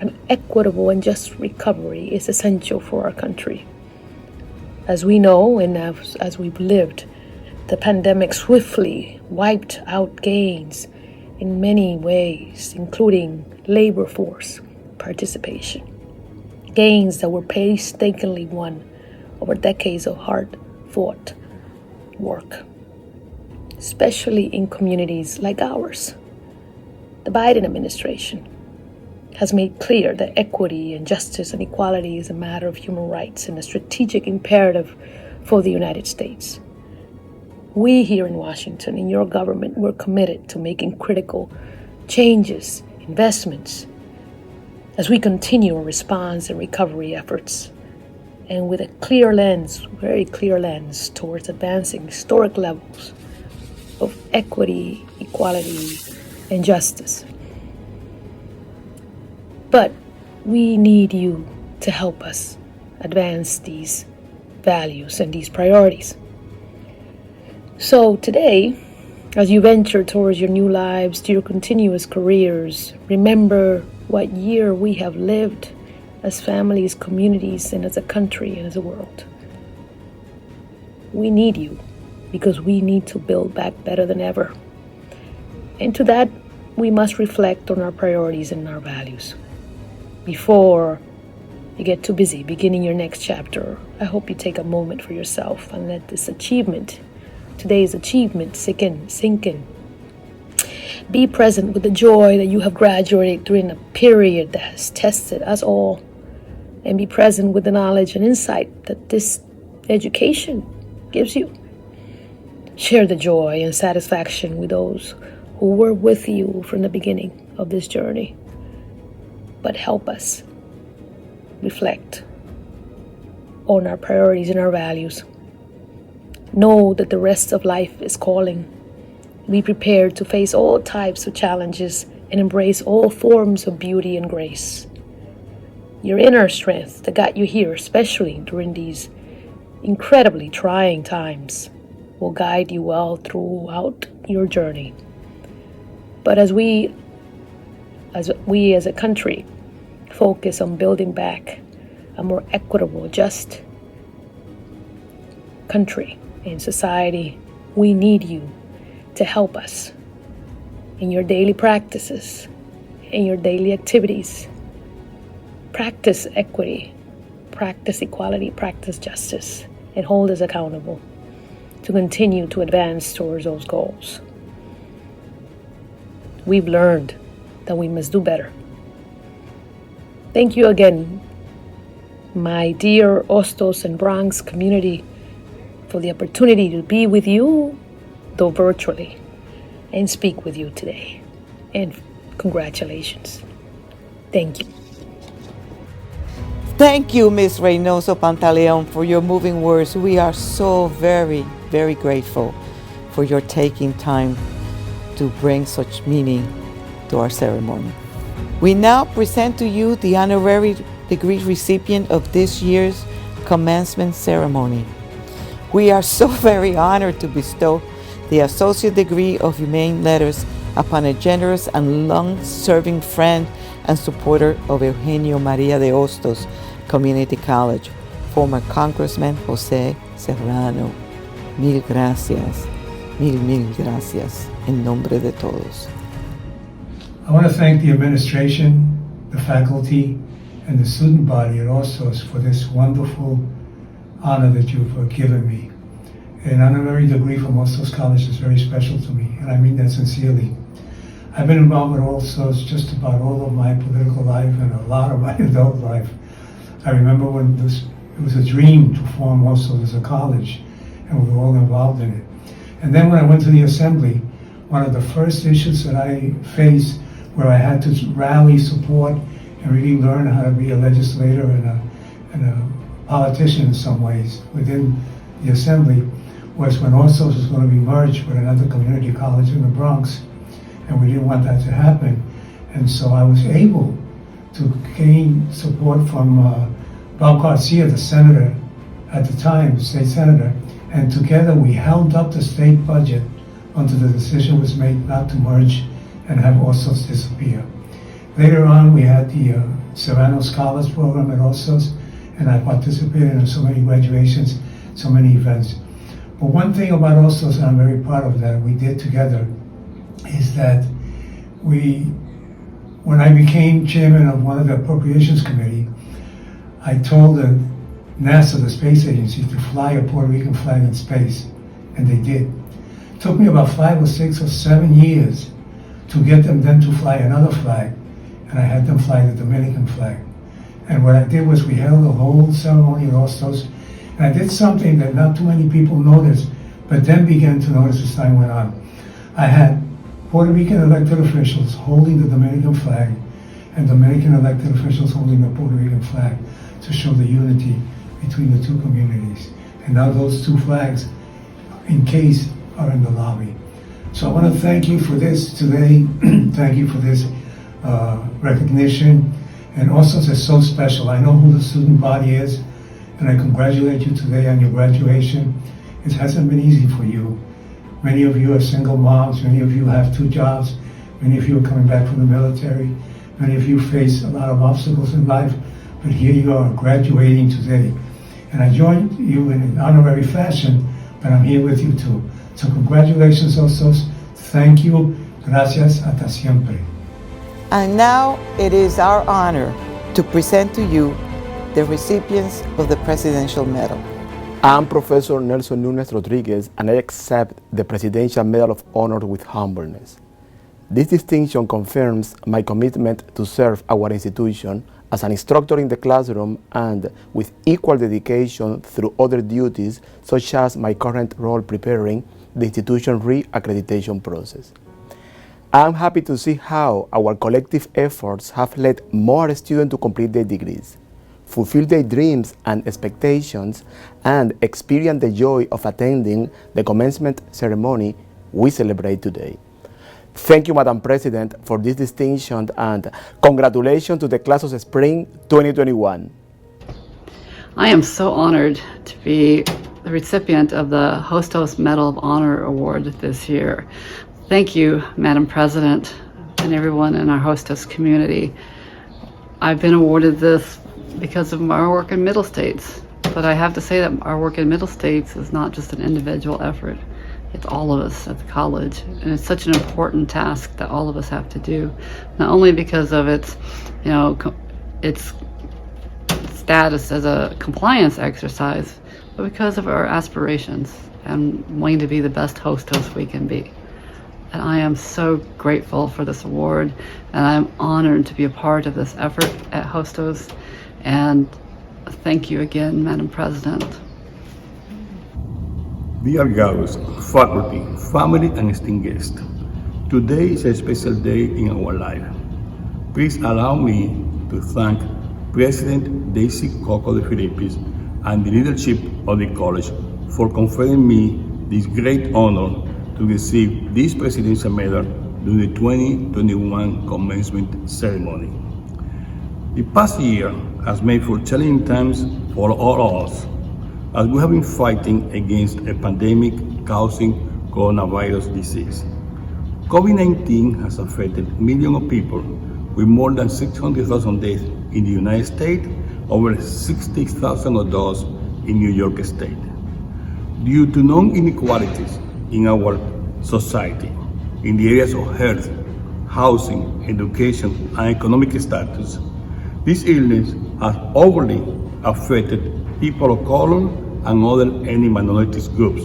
[SPEAKER 14] an equitable and just recovery is essential for our country. As we know and as we've lived, the pandemic swiftly wiped out gains in many ways, including labor force participation. Gains that were painstakingly won over decades of hard-fought work, especially in communities like ours. The Biden administration has made clear that equity and justice and equality is a matter of human rights and a strategic imperative for the United States. We here in Washington, in your government, we're committed to making critical changes, investments, as we continue our response and recovery efforts, and with a clear lens, very clear lens, towards advancing historic levels of equity, equality, and justice. But we need you to help us advance these values and these priorities. So today, as you venture towards your new lives, to your continuous careers, remember what year we have lived as families, communities, and as a country and as a world. We need you because we need to build back better than ever. And to that, we must reflect on our priorities and our values. Before you get too busy beginning your next chapter, I hope you take a moment for yourself and let this achievement, today's achievement, sink in. Be present with the joy that you have graduated during a period that has tested us all. And be present with the knowledge and insight that this education gives you. Share the joy and satisfaction with those who were with you from the beginning of this journey. But help us reflect on our priorities and our values. Know that the rest of life is calling. Be prepared to face all types of challenges and embrace all forms of beauty and grace. Your inner strength that got you here, especially during these incredibly trying times, will guide you well throughout your journey. But as we as a country focus on building back a more equitable, just country and society, we need you to help us in your daily practices, in your daily activities. Practice equity, practice equality, practice justice, and hold us accountable to continue to advance towards those goals. We've learned that we must do better. Thank you again, my dear Hostos and Bronx community, for the opportunity to be with you, though virtually, and speak with you today. And congratulations. Thank you.
[SPEAKER 6] Thank you, Ms. Reynoso-Pantaleón, for your moving words. We are so very, very grateful for your taking time to bring such meaning to our ceremony. We now present to you the honorary degree recipient of this year's commencement ceremony. We are so very honored to bestow the Associate Degree of Humane Letters upon a generous and long-serving friend and supporter of Eugenio María de Hostos Community College, former Congressman José Serrano. Mil gracias, mil gracias, en nombre de todos.
[SPEAKER 15] I want to thank the administration, the faculty, and the student body at Hostos for this wonderful honor that you've given me. An honorary degree from Hostos College is very special to me, and I mean that sincerely. I've been involved with Hostos just about all of my political life and a lot of my adult life. I remember when it was a dream to form Hostos as a college, and we were all involved in it. And then when I went to the assembly, one of the first issues that I faced, where I had to rally support and really learn how to be a legislator and a politician in some ways within the assembly, was when Hostos was going to be merged with another community college in the Bronx, and we didn't want that to happen. And so I was able to gain support from Bob Garcia, the senator at the time, the state senator, and together we held up the state budget until the decision was made not to merge and have Hostos disappear. Later on, we had the Serrano Scholars Program at Hostos, and I participated in so many graduations, so many events. But one thing about Hostos, and I'm very proud of that, we did together, is that when I became chairman of one of the appropriations committee, I told the NASA, the space agency, to fly a Puerto Rican flag in space, and they did. It took me about 5 or 6 or 7 years to get them then to fly another flag, and I had them fly the Dominican flag. And what I did was we held a whole ceremony at Hostos, and I did something that not too many people noticed, but then began to notice as time went on. I had Puerto Rican elected officials holding the Dominican flag, and Dominican elected officials holding the Puerto Rican flag to show the unity between the two communities. And now those two flags, in case, are in the lobby. So I want to thank you for this today. Thank you for this recognition. And also, it's so special. I know who the student body is, and I congratulate you today on your graduation. It hasn't been easy for you. Many of you are single moms. Many of you have 2 jobs. Many of you are coming back from the military. Many of you face a lot of obstacles in life, but here you are graduating today. And I joined you in an honorary fashion, but I'm here with you too. So congratulations, Hostos. Thank you. Gracias. Hasta siempre.
[SPEAKER 6] And now it is our honor to present to you the recipients of the Presidential Medal.
[SPEAKER 2] I'm Professor Nelson Nunes Rodriguez, and I accept the Presidential Medal of Honor with humbleness. This distinction confirms my commitment to serve our institution as an instructor in the classroom and with equal dedication through other duties, such as my current role preparing the institution re-accreditation process. I'm happy to see how our collective efforts have led more students to complete their degrees.
[SPEAKER 16] fulfill their dreams and expectations, and experience the joy of attending the commencement ceremony we celebrate today. Thank you, Madam President, for this distinction, and congratulations to the class of Spring 2021.
[SPEAKER 17] I am so honored to be the recipient of the Hostos Medal of Honor Award this year. Thank you, Madam President, and everyone in our Hostos community. I've been awarded this because of my work in Middle States, but I have to say that our work in Middle States is not just an individual effort. It's all of us at the college, and it's such an important task that all of us have to do, not only because of its, its status as a compliance exercise, but because of our aspirations and wanting to be the best hostos we can be. And I am so grateful for this award, and I'm honored to be a part of this effort at Hostos, and thank you again, Madam President.
[SPEAKER 18] Dear girls, faculty, family, and esteemed guests, today is a special day in our life. Please allow me to thank President Daisy Cocco de Filippis and the leadership of the college for conferring me this great honor to receive this Presidential Medal during the 2021 Commencement Ceremony. The past year has made for challenging times for all of us, as we have been fighting against a pandemic causing coronavirus disease. COVID-19 has affected millions of people, with more than 600,000 deaths in the United States, over 60,000 of those in New York State. Due to known inequalities in our society, in the areas of health, housing, education, and economic status, this illness has overly affected people of color and other any minorities groups.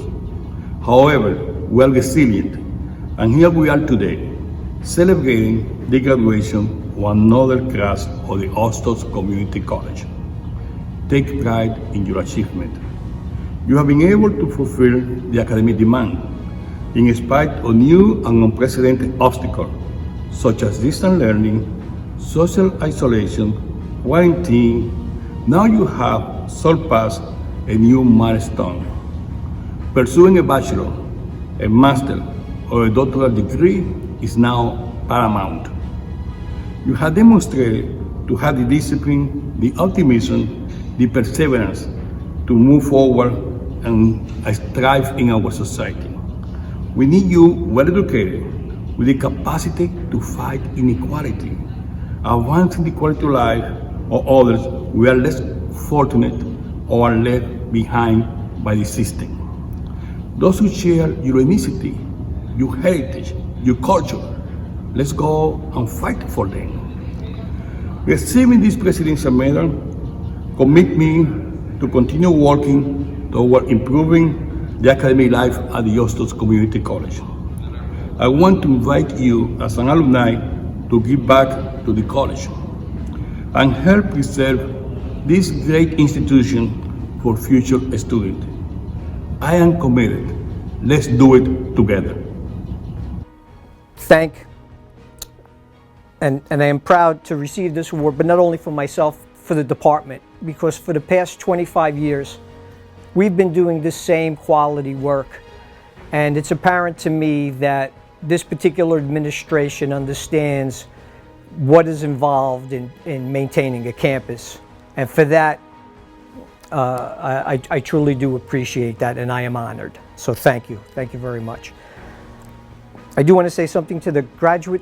[SPEAKER 18] However, we are resilient, and here we are today, celebrating the graduation of another class of the Hostos Community College. Take pride in your achievement. You have been able to fulfill the academic demand, in spite of new and unprecedented obstacles, such as distance learning, social isolation, quarantine. Now you have surpassed a new milestone. Pursuing a bachelor, a master, or a doctoral degree is now paramount. You have demonstrated to have the discipline, the optimism, the perseverance to move forward and strive in our society. We need you well educated with the capacity to fight inequality, advancing the quality of life of others who are less fortunate or are left behind by the system. Those who share your ethnicity, your heritage, your culture, let's go and fight for them. Receiving this Presidential Medal commit me to continue working toward improving the academic life at the Hostos Community College. I want to invite you as an alumni to give back to the college and help preserve this great institution for future students. I am committed. Let's do it together.
[SPEAKER 19] And I am proud to receive this award, but not only for myself, for the department, because for the past 25 years, we've been doing this same quality work. And it's apparent to me that this particular administration understands what is involved in maintaining a campus. And for that, I truly do appreciate that, and I am honored. So thank you. Thank you very much. I do want to say something to the graduate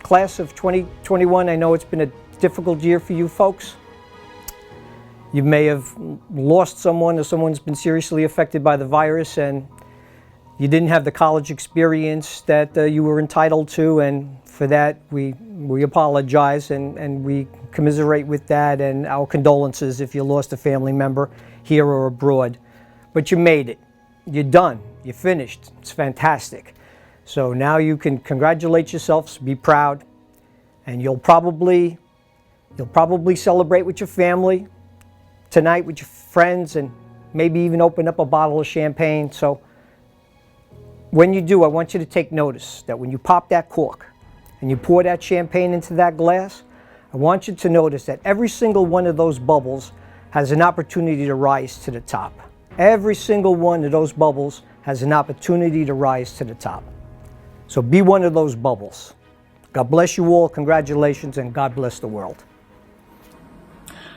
[SPEAKER 19] class of 2021. I know it's been a difficult year for you folks. You may have lost someone, or someone's been seriously affected by the virus, and you didn't have the college experience that you were entitled to, and for that we apologize and we commiserate with that, and our condolences if you lost a family member here or abroad. But you made it. You're done. You're finished. It's fantastic. So now you can congratulate yourselves, be proud, and you'll probably celebrate with your family tonight, with your friends, and maybe even open up a bottle of champagne. So when you do, I want you to take notice that when you pop that cork and you pour that champagne into that glass, I want you to notice that every single one of those bubbles has an opportunity to rise to the top. Every single one of those bubbles has an opportunity to rise to the top. So be one of those bubbles. God bless you all. Congratulations, and God bless the world.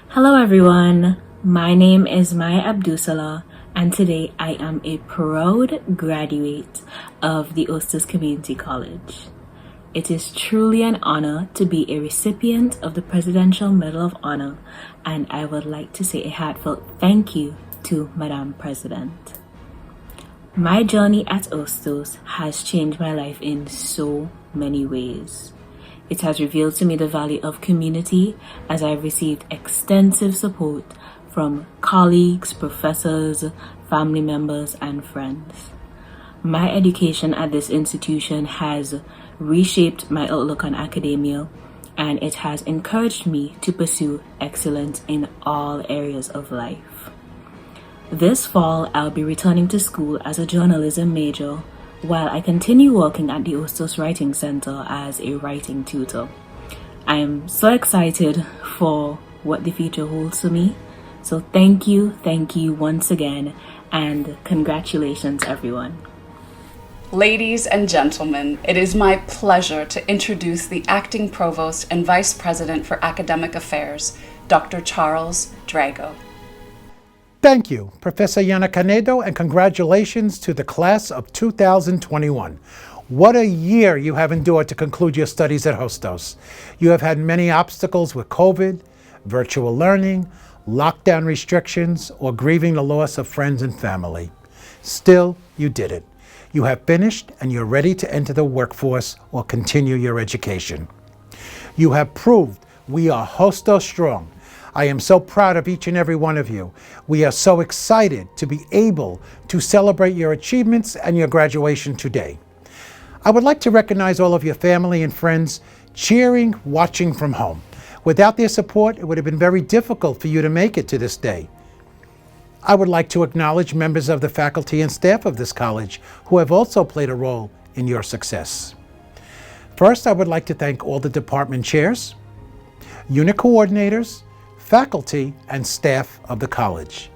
[SPEAKER 20] Hello everyone, my name is Maya Abdusala, and today I am a proud graduate of the Hostos Community College. It is truly an honor to be a recipient of the Presidential Medal of Honor, and I would like to say a heartfelt thank you to Madam President. My journey at Hostos has changed my life in so many ways. It has revealed to me the value of community as I've received extensive support from colleagues, professors, family members, and friends. My education at this institution has reshaped my outlook on academia, and it has encouraged me to pursue excellence in all areas of life. This fall, I'll be returning to school as a journalism major while I continue working at the Hostos Writing Center as a writing tutor. I am so excited for what the future holds for me. So thank you once again, and congratulations everyone.
[SPEAKER 1] Ladies and gentlemen, it is my pleasure to introduce the Acting Provost and Vice President for Academic Affairs, Dr. Charles Drago.
[SPEAKER 21] Thank you, Professor Yannacañedo, and congratulations to the class of 2021. What a year you have endured to conclude your studies at Hostos. You have had many obstacles with COVID, virtual learning, lockdown restrictions, or grieving the loss of friends and family. Still, you did it. You have finished and you're ready to enter the workforce or continue your education. You have proved we are Hostos strong. I am so proud of each and every one of you. We are so excited to be able to celebrate your achievements and your graduation today. I would like to recognize all of your family and friends cheering, watching from home. Without their support, it would have been very difficult for you to make it to this day. I would like to acknowledge members of the faculty and staff of this college who have also played a role in your success. First, I would like to thank all the department chairs, unit coordinators, faculty, and staff of the college.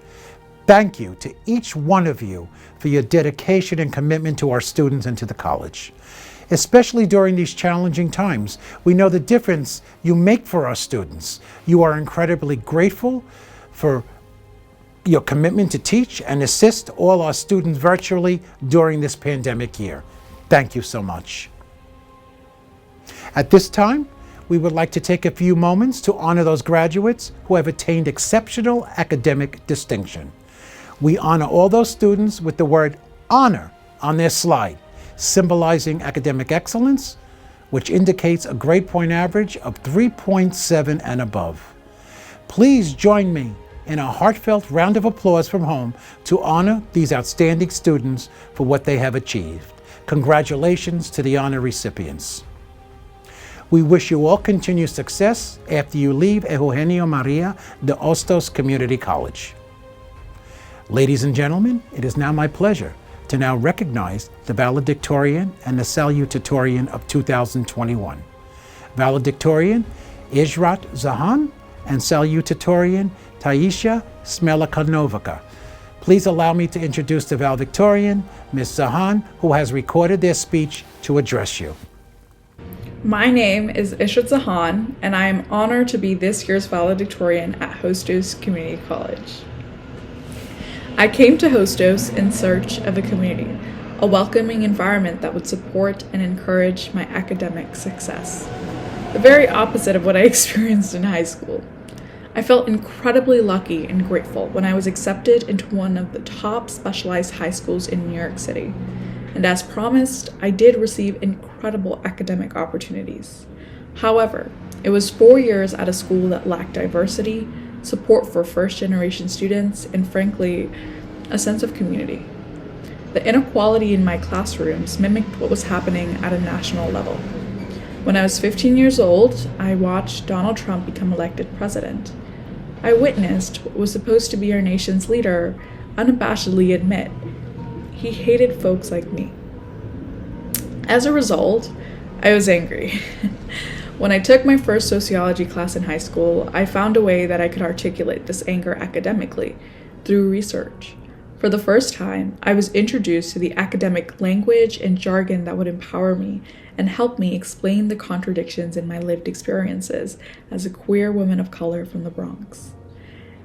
[SPEAKER 21] Thank you to each one of you for your dedication and commitment to our students and to the college. Especially during these challenging times, we know the difference you make for our students. You are incredibly grateful for your commitment to teach and assist all our students virtually during this pandemic year. Thank you so much. At this time, we would like to take a few moments to honor those graduates who have attained exceptional academic distinction. We honor all those students with the word honor on their slide, symbolizing academic excellence, which indicates a grade point average of 3.7 and above. Please join me in a heartfelt round of applause from home to honor these outstanding students for what they have achieved. Congratulations to the honor recipients. We wish you all continued success after you leave Eugenio Maria de Hostos Community College. Ladies and gentlemen, it is now my pleasure to now recognize the Valedictorian and the Salutatorian of 2021. Valedictorian Ishrat Zahan and Salutatorian Taisha Smelakanovica. Please allow me to introduce the Valedictorian, Ms. Zahan, who has recorded their speech to address you.
[SPEAKER 22] My name is Ishrat Zahan, and I am honored to be this year's valedictorian at Hostos Community College. I came to Hostos in search of a community, a welcoming environment that would support and encourage my academic success. The very opposite of what I experienced in high school. I felt incredibly lucky and grateful when I was accepted into one of the top specialized high schools in New York City. And as promised, I did receive incredible academic opportunities. However, it was 4 years at a school that lacked diversity, support for first-generation students, and frankly, a sense of community. The inequality in my classrooms mimicked what was happening at a national level. When I was 15 years old, I watched Donald Trump become elected president. I witnessed what was supposed to be our nation's leader unabashedly admit he hated folks like me. As a result, I was angry. When I took my first sociology class in high school, I found a way that I could articulate this anger academically through research. For the first time, I was introduced to the academic language and jargon that would empower me and help me explain the contradictions in my lived experiences as a queer woman of color from the Bronx.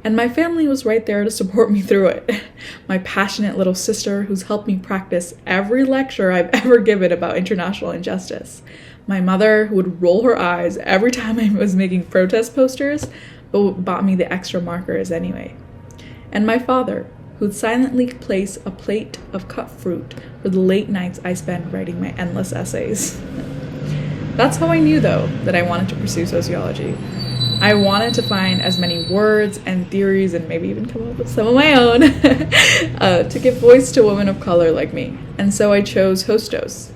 [SPEAKER 22] And my family was right there to support me through it. My passionate little sister who's helped me practice every lecture I've ever given about international injustice. My mother who would roll her eyes every time I was making protest posters, but bought me the extra markers anyway. And my father, who'd silently place a plate of cut fruit for the late nights I spent writing my endless essays. That's how I knew, though, that I wanted to pursue sociology. I wanted to find as many words and theories, and maybe even come up with some of my own, to give voice to women of color like me. And so I chose Hostos.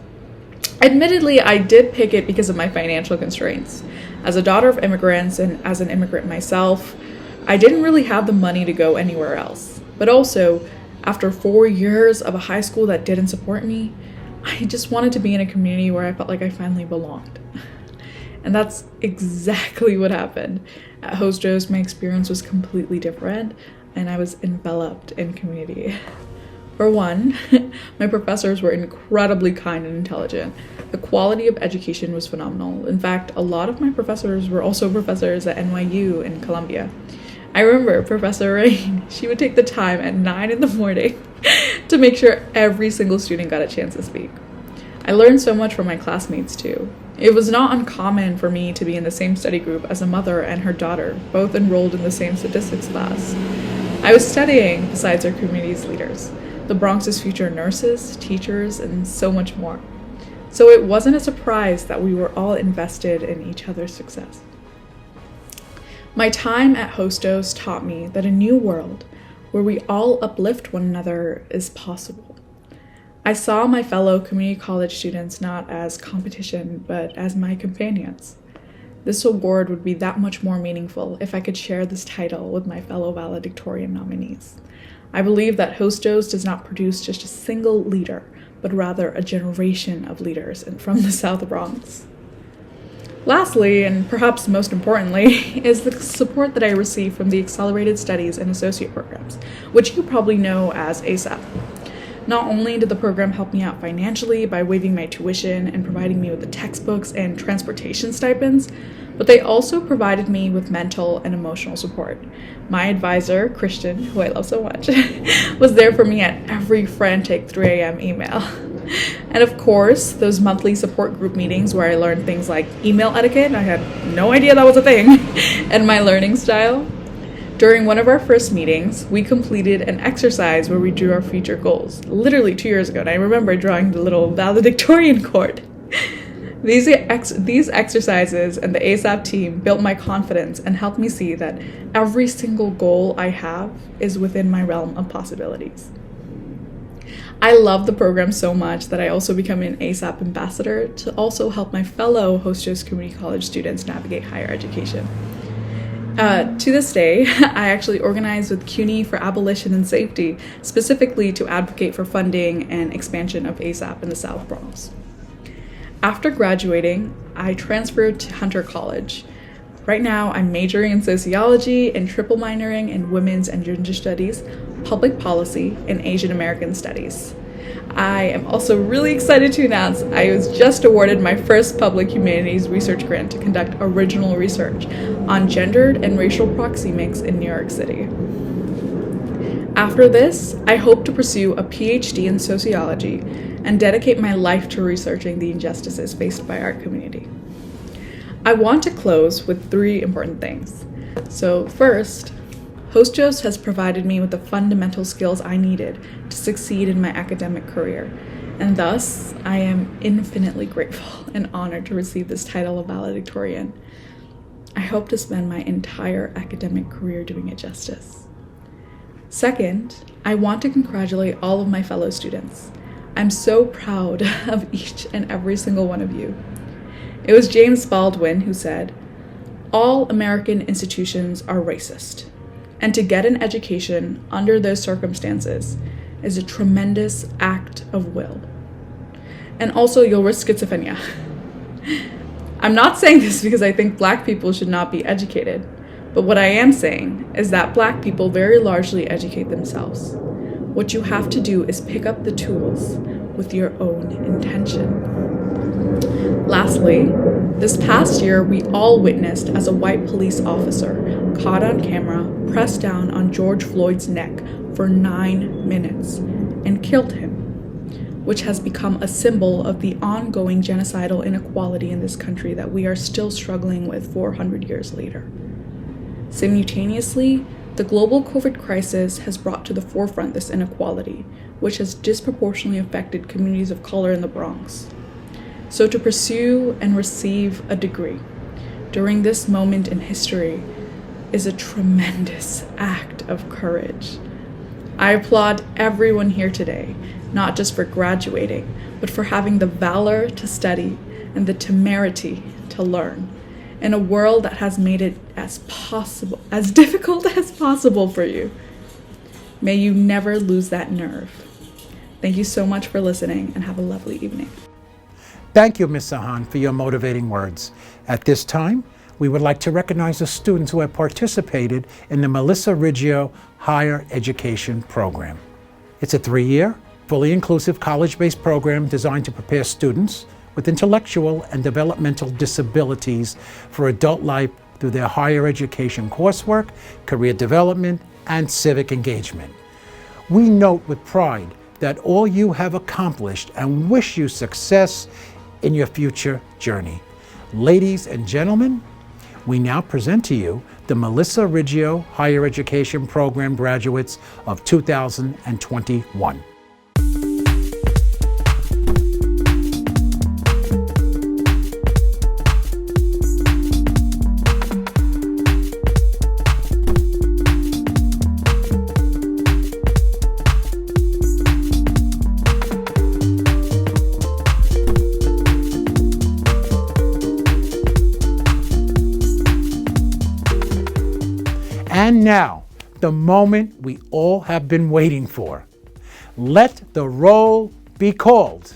[SPEAKER 22] Admittedly, I did pick it because of my financial constraints. As a daughter of immigrants and as an immigrant myself, I didn't really have the money to go anywhere else. But also, after 4 years of a high school that didn't support me, I just wanted to be in a community where I felt like I finally belonged. And that's exactly what happened. At Hostos, my experience was completely different, and I was enveloped in community. For one, my professors were incredibly kind and intelligent. The quality of education was phenomenal. In fact, a lot of my professors were also professors at NYU in Columbia. I remember Professor Rain, she would take the time at 9 in the morning to make sure every single student got a chance to speak. I learned so much from my classmates too. It was not uncommon for me to be in the same study group as a mother and her daughter, both enrolled in the same statistics class. I was studying besides our community's leaders, the Bronx's future nurses, teachers, and so much more. So it wasn't a surprise that we were all invested in each other's success. My time at Hostos taught me that a new world, where we all uplift one another, is possible. I saw my fellow community college students not as competition, but as my companions. This award would be that much more meaningful if I could share this title with my fellow valedictorian nominees. I believe that Hostos does not produce just a single leader, but rather a generation of leaders from the South Bronx. Lastly, and perhaps most importantly, is the support that I receive from the Accelerated Studies and Associate Programs, which you probably know as ASAP. Not only did the program help me out financially by waiving my tuition and providing me with the textbooks and transportation stipends, but they also provided me with mental and emotional support. My advisor, Christian, who I love so much, was there for me at every frantic 3 a.m. email. And of course, those monthly support group meetings where I learned things like email etiquette, I had no idea that was a thing, and my learning style. During one of our first meetings, we completed an exercise where we drew our future goals, literally 2 years ago, and I remember drawing the little valedictorian cord. These exercises and the ASAP team built my confidence and helped me see that every single goal I have is within my realm of possibilities. I love the program so much that I also become an ASAP ambassador to also help my fellow Hostos Community College students navigate higher education. To this day, I actually organize with CUNY for Abolition and Safety, specifically to advocate for funding and expansion of ASAP in the South Bronx. After graduating, I transferred to Hunter College. Right now, I'm majoring in sociology and triple minoring in women's and gender studies, public policy, and Asian American studies. I am also really excited to announce I was just awarded my first public humanities research grant to conduct original research on gendered and racial proxy mix in New York City. After this, I hope to pursue a Ph.D. in sociology and dedicate my life to researching the injustices faced by our community. I want to close with 3 important things. So first, Hostos has provided me with the fundamental skills I needed to succeed in my academic career, and thus I am infinitely grateful and honored to receive this title of valedictorian. I hope to spend my entire academic career doing it justice. Second, I want to congratulate all of my fellow students. I'm so proud of each and every single one of you. It was James Baldwin who said, "All American institutions are racist, and to get an education under those circumstances is a tremendous act of will. And also, you'll risk schizophrenia." I'm not saying this because I think Black people should not be educated, but what I am saying is that Black people very largely educate themselves. What you have to do is pick up the tools with your own intention. Lastly, this past year, we all witnessed as a white police officer caught on camera pressed down on George Floyd's neck for 9 minutes and killed him, which has become a symbol of the ongoing genocidal inequality in this country that we are still struggling with 400 years later. Simultaneously, the global COVID crisis has brought to the forefront this inequality, which has disproportionately affected communities of color in the Bronx. So to pursue and receive a degree during this moment in history is a tremendous act of courage. I applaud everyone here today, not just for graduating, but for having the valor to study and the temerity to learn in a world that has made it as difficult as possible for you. May you never lose that nerve. Thank you so much for listening and have a lovely evening.
[SPEAKER 21] Thank you, Ms. Zahan, for your motivating words. At this time, we would like to recognize the students who have participated in the Melissa Riggio Higher Education Program. It's a 3-year, fully inclusive college-based program designed to prepare students with intellectual and developmental disabilities for adult life through their higher education coursework, career development, and civic engagement. We note with pride that all you have accomplished and wish you success in your future journey. Ladies and gentlemen, we now present to you the Melissa Riggio Higher Education Program graduates of 2021. And now, the moment we all have been waiting for. Let the roll be called.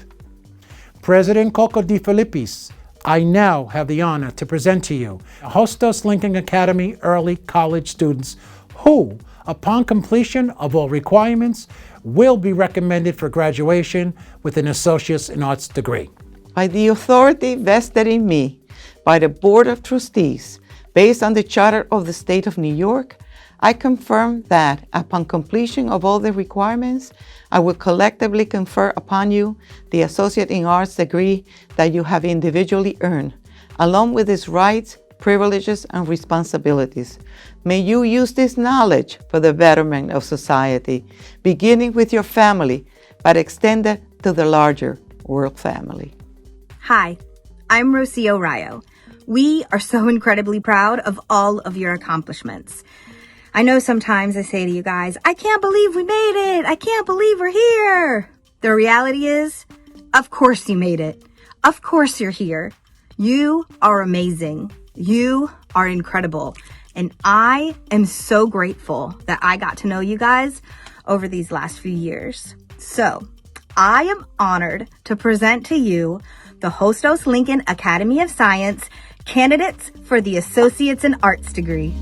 [SPEAKER 21] President Cocco de Filippis, I now have the honor to present to you Hostos Lincoln Academy early college students who, upon completion of all requirements, will be recommended for graduation with an Associate's in Arts degree.
[SPEAKER 6] By the authority vested in me by the Board of Trustees, based on the Charter of the State of New York, I confirm that upon completion of all the requirements, I will collectively confer upon you the Associate in Arts degree that you have individually earned, along with its rights, privileges, and responsibilities. May you use this knowledge for the betterment of society, beginning with your family, but extended to the larger world family.
[SPEAKER 3] Hi, I'm Rocio Rayo. We are so incredibly proud of all of your accomplishments. I know sometimes I say to you guys, I can't believe we made it. I can't believe we're here. The reality is, of course you made it. Of course you're here. You are amazing. You are incredible. And I am so grateful that I got to know you guys over these last few years. So I am honored to present to you the Hostos Lincoln Academy of Science candidates for the Associates in Arts degree.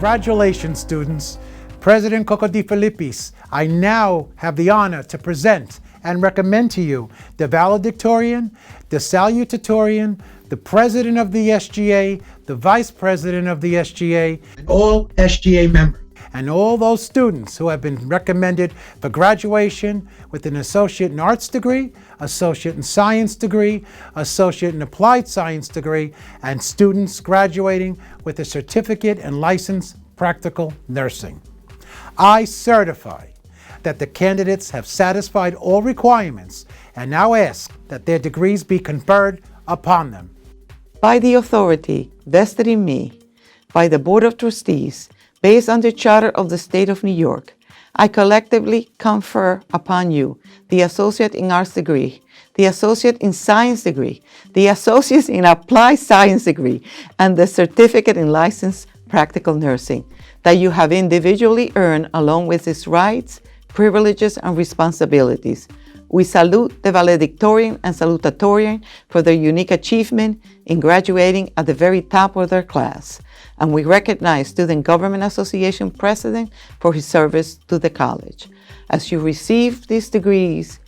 [SPEAKER 21] Congratulations, students. President Cocco de Filippis, I now have the honor to present and recommend to you the Valedictorian, the Salutatorian, the President of the SGA, the Vice President of the SGA, and all SGA members, and all those students who have been recommended for graduation with an Associate in Arts degree, Associate in Science degree, Associate in Applied Science degree, and students graduating with a Certificate in Licensed Practical Nursing. I certify that the candidates have satisfied all requirements and now ask that their degrees be conferred upon them.
[SPEAKER 6] By the authority vested in me by the Board of Trustees, based on the Charter of the State of New York, I collectively confer upon you the Associate in Arts degree, the Associate in Science degree, the Associate in Applied Science degree, and the Certificate in Licensed Practical Nursing that you have individually earned along with its rights, privileges, and responsibilities. We salute the Valedictorian and Salutatorian for their unique achievement in graduating at the very top of their class. And we recognize Student Government Association President for his service to the college. As you receive these degrees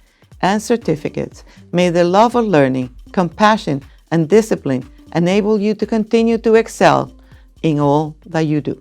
[SPEAKER 6] and certificates, may the love of learning, compassion, and discipline enable you to continue to excel in all that you do.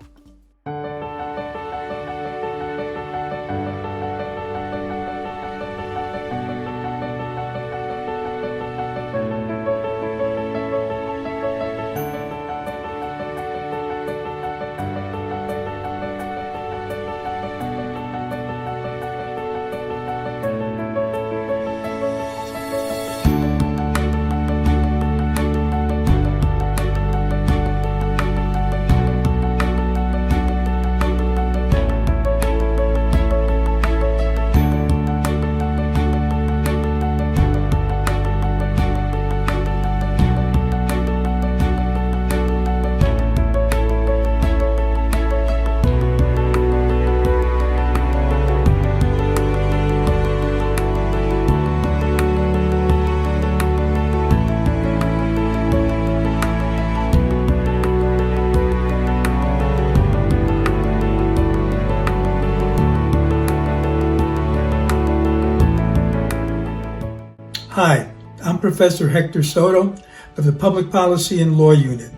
[SPEAKER 4] Hi, I'm Professor Hector Soto of the Public Policy and Law Unit.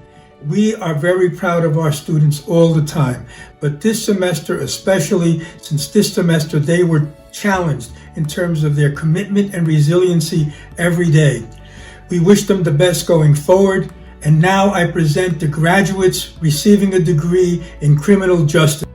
[SPEAKER 4] We are very proud of our students all the time, but this semester especially, since this semester they were challenged in terms of their commitment and resiliency every day. We wish them the best going forward, and now I present the graduates receiving a degree in criminal justice.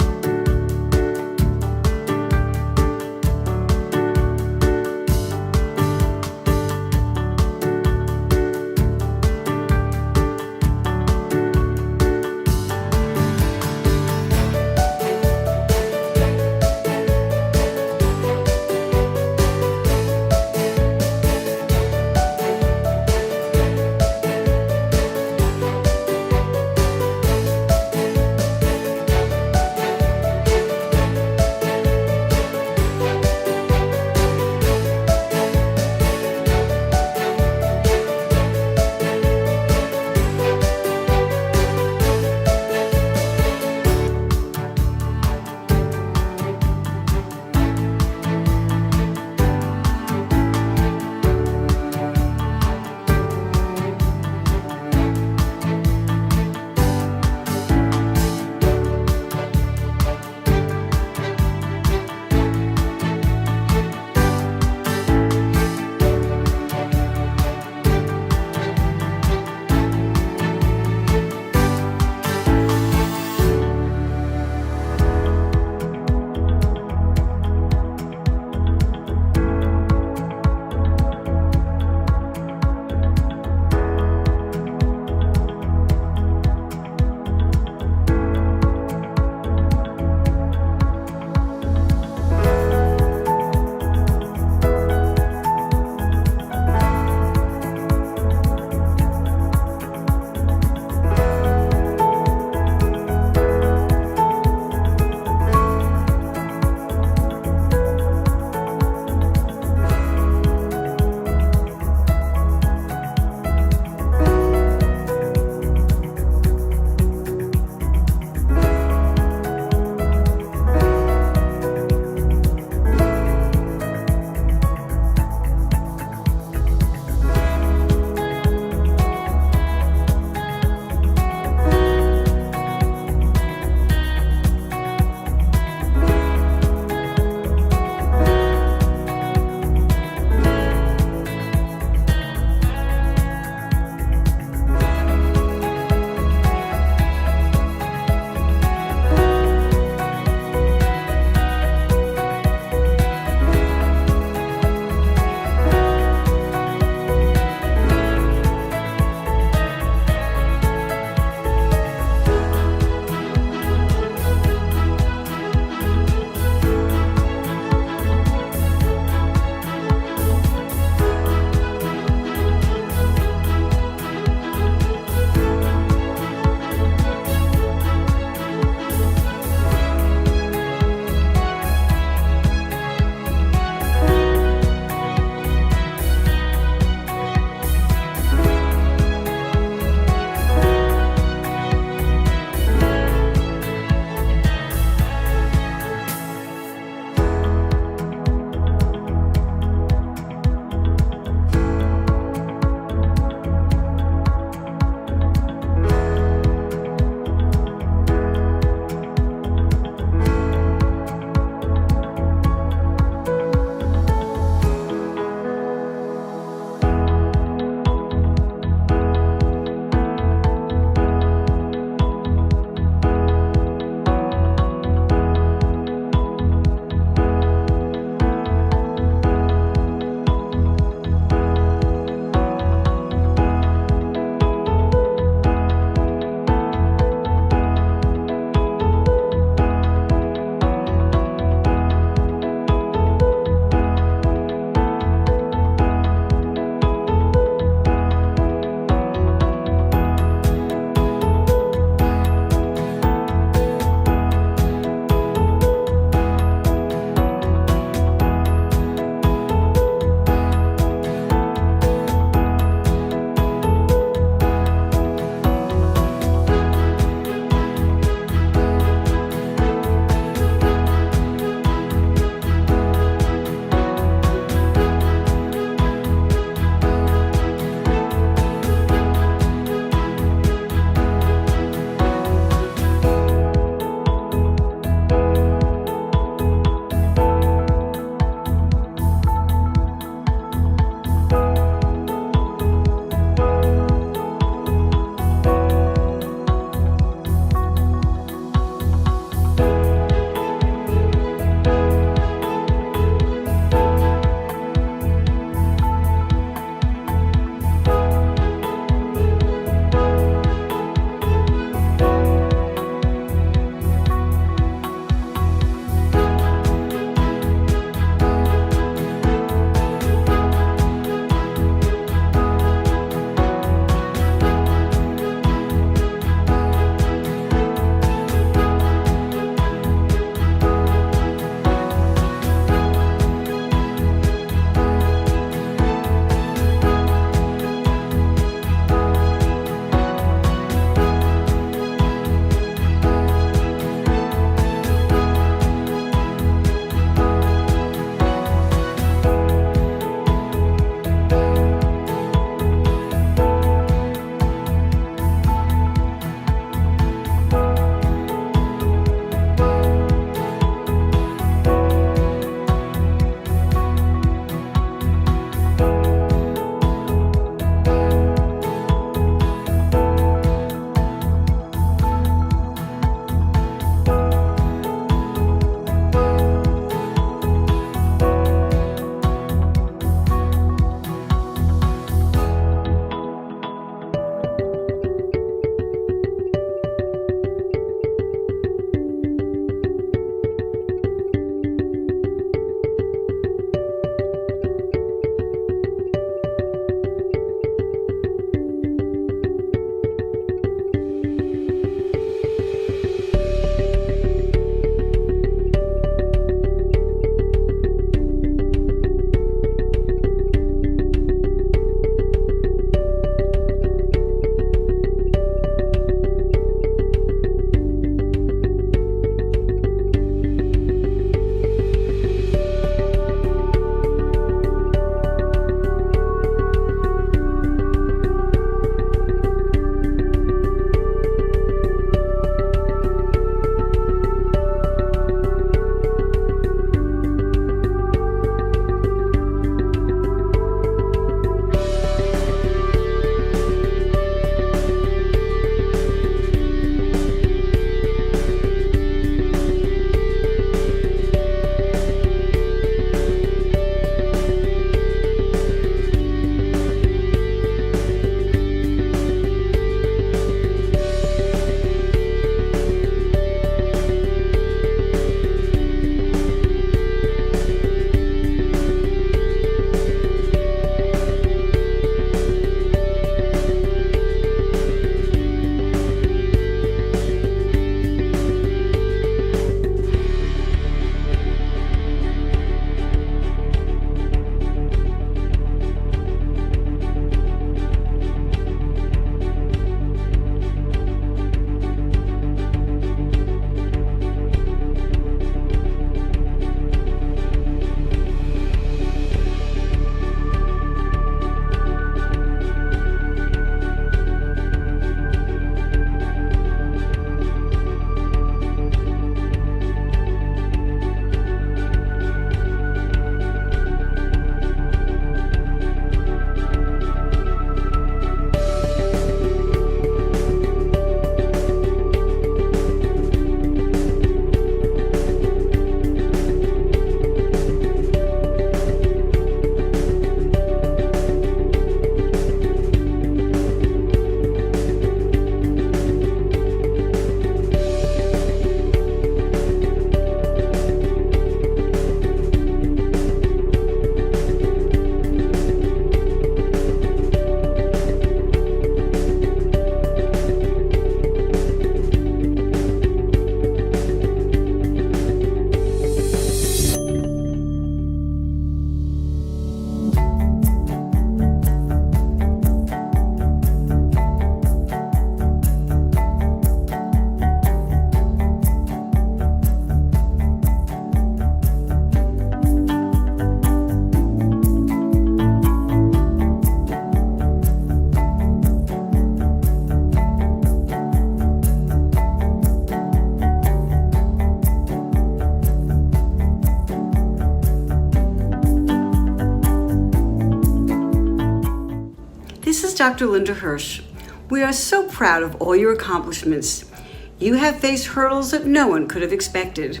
[SPEAKER 5] Dr. Linda Hirsch. We are so proud of all your accomplishments. You have faced hurdles that no one could have expected.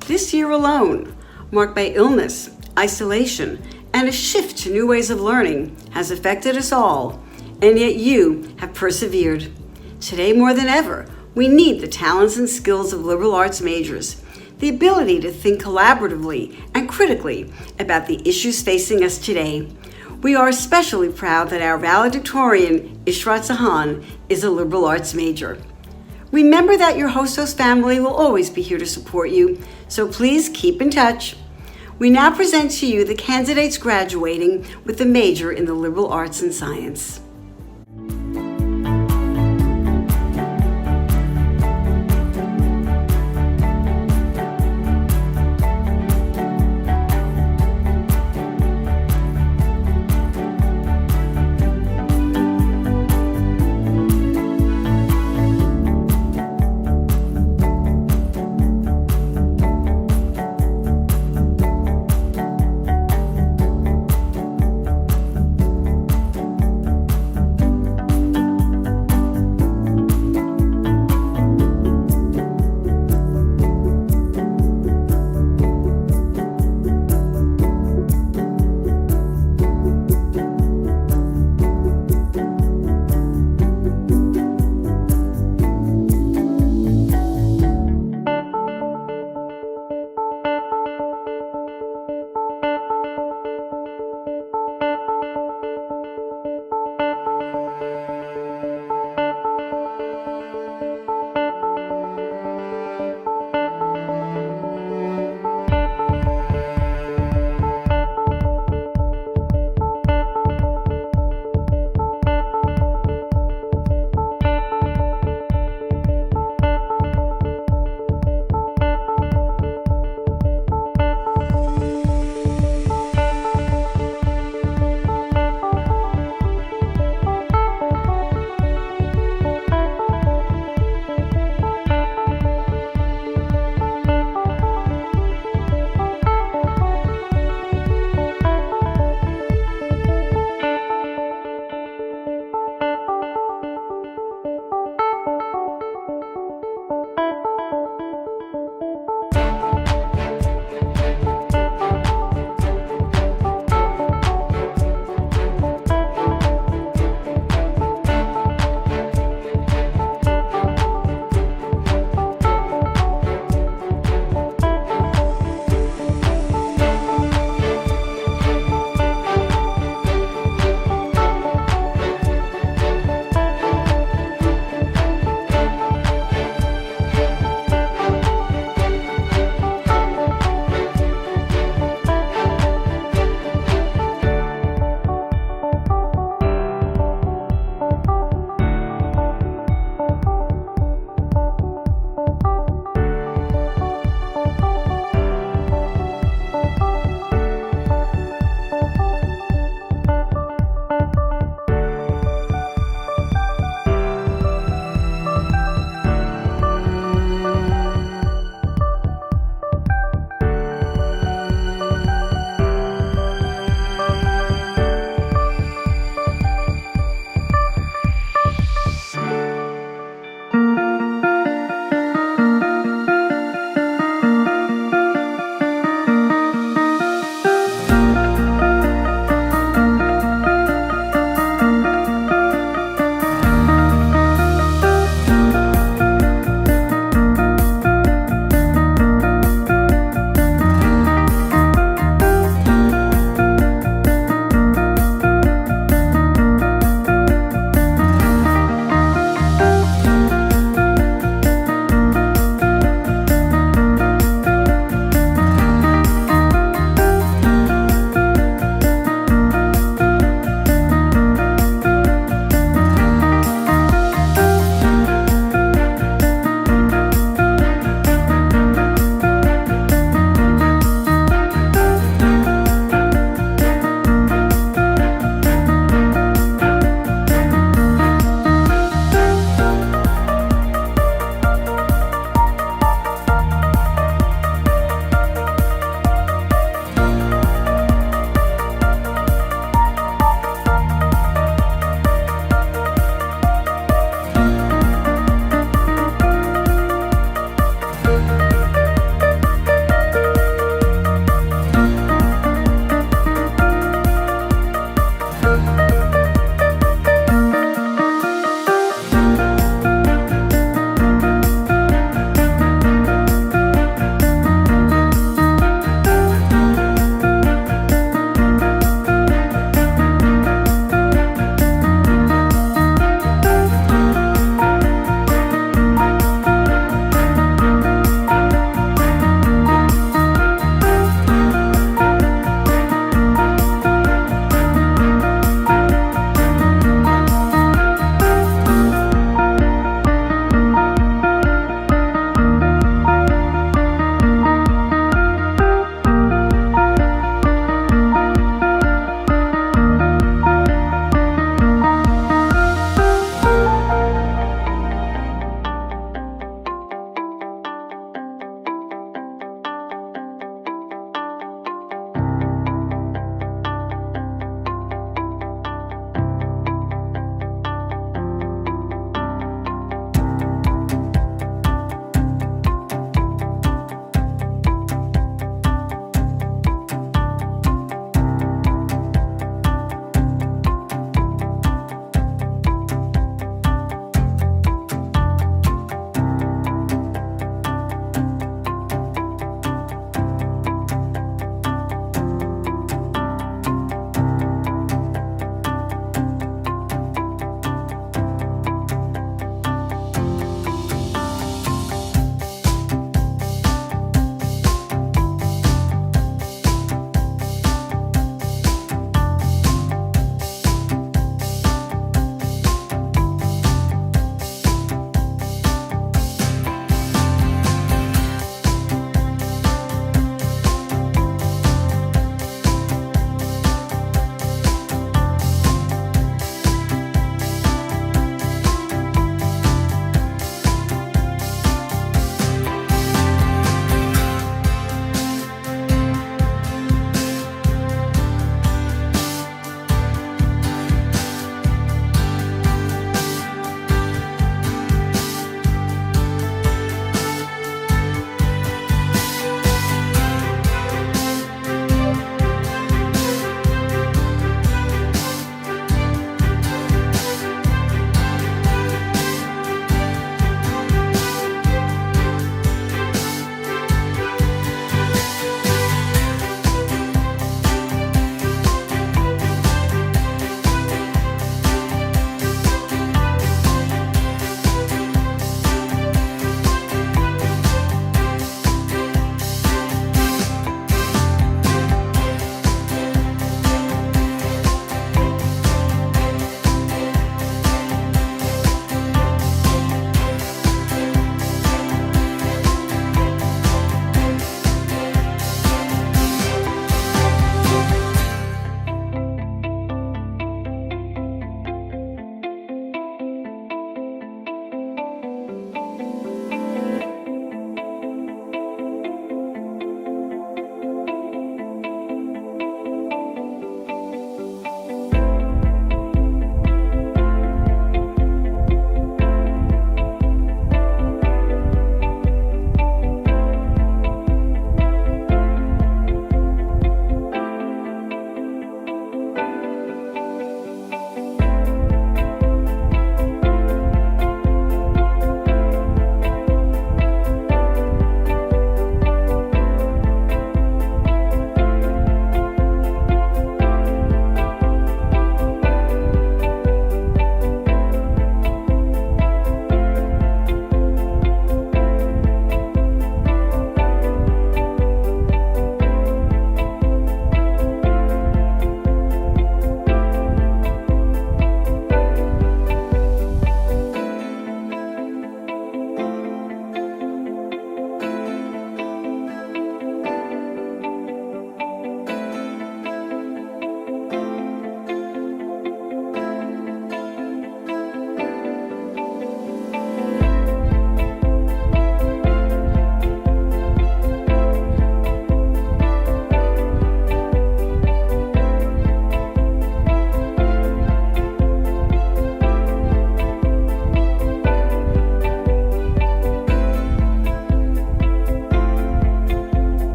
[SPEAKER 5] This year alone, marked by illness, isolation, and a shift to new ways of learning, has affected us all, and yet you have persevered. Today more than ever, we need the talents and skills of liberal arts majors, the ability to think collaboratively and critically about the issues facing us today. We are especially proud that our valedictorian, Ishrat Zahan, is a liberal arts major. Remember that your Hostos family will always be here to support you, so please keep in touch. We now present to you the candidates graduating with a major in the liberal arts and science.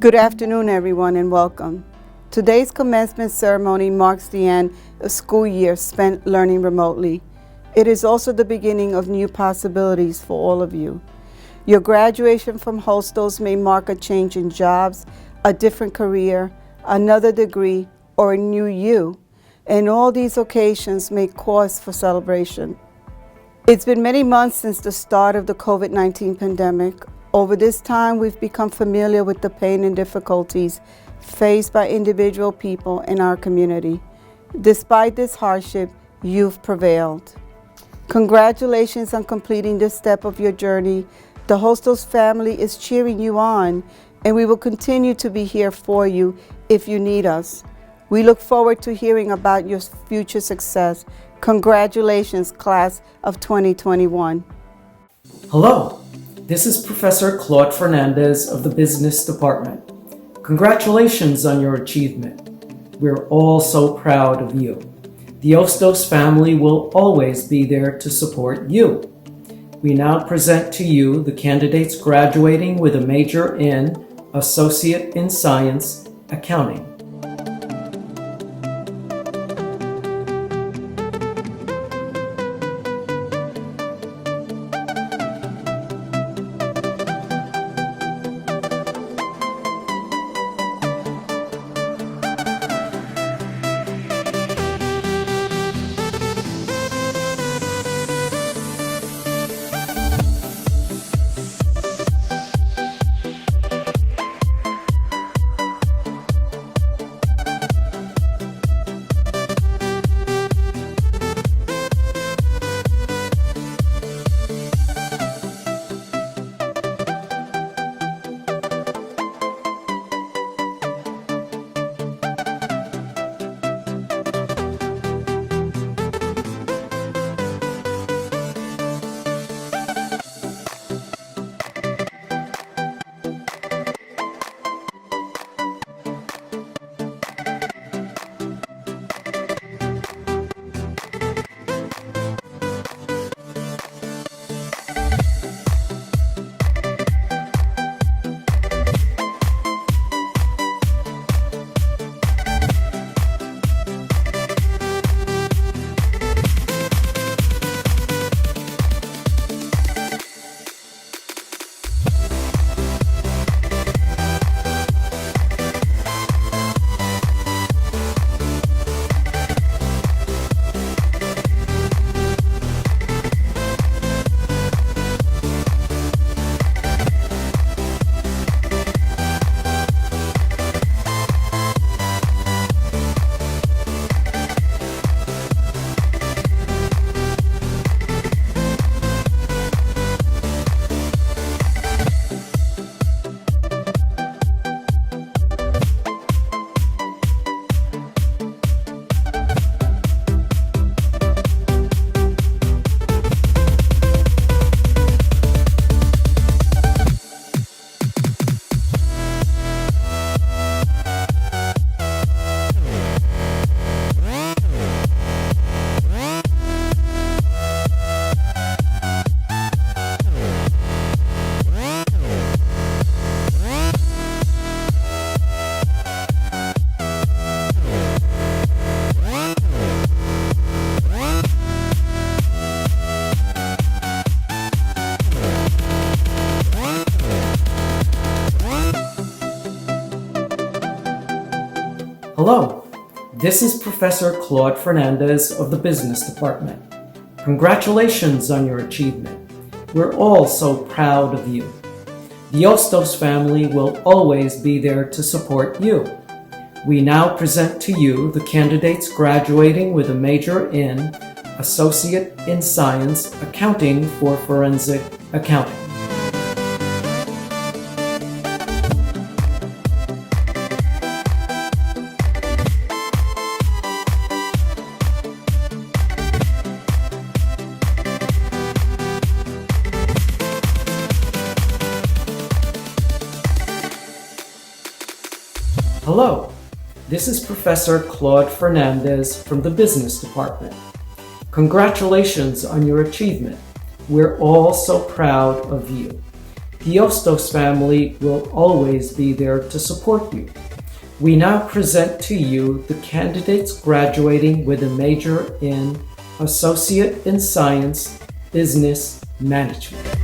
[SPEAKER 7] Good afternoon, everyone, and welcome. Today's commencement ceremony marks the end of school year spent learning remotely. It is also the beginning of new possibilities for all of you. Your graduation from Hostos may mark a change in jobs, a different career, another degree, or a new you, and all these occasions make cause for celebration. It's been many months since the start of the COVID-19 pandemic. Over this time, we've become familiar with the pain and difficulties faced by individual people in our community. Despite this hardship, you've prevailed. Congratulations on completing this step of your journey. The Hostos family is cheering you on, and we will continue to be here for you if you need us. We look forward to hearing about your future success. Congratulations, class of 2021.
[SPEAKER 8] Hello, this is Professor Claude Fernandez of the Business Department. Congratulations on your achievement. We're all so proud of you. The Hostos family will always be there to support you. We now present to you the candidates graduating with a major in Associate in Science, Accounting. Hello, this is Professor Claude Fernandez of the Business Department. Congratulations on your achievement. We're all so proud of you. The Hostos family will always be there to support you. We now present to you the candidates graduating with a major in Associate in Science, Accounting for Forensic Accounting. Hello, this is Professor Claude Fernandez from the Business Department. Congratulations on your achievement. We're all so proud of you. The Hostos family will always be there to support you. We now present to you the candidates graduating with a major in Associate in Science, Business Management.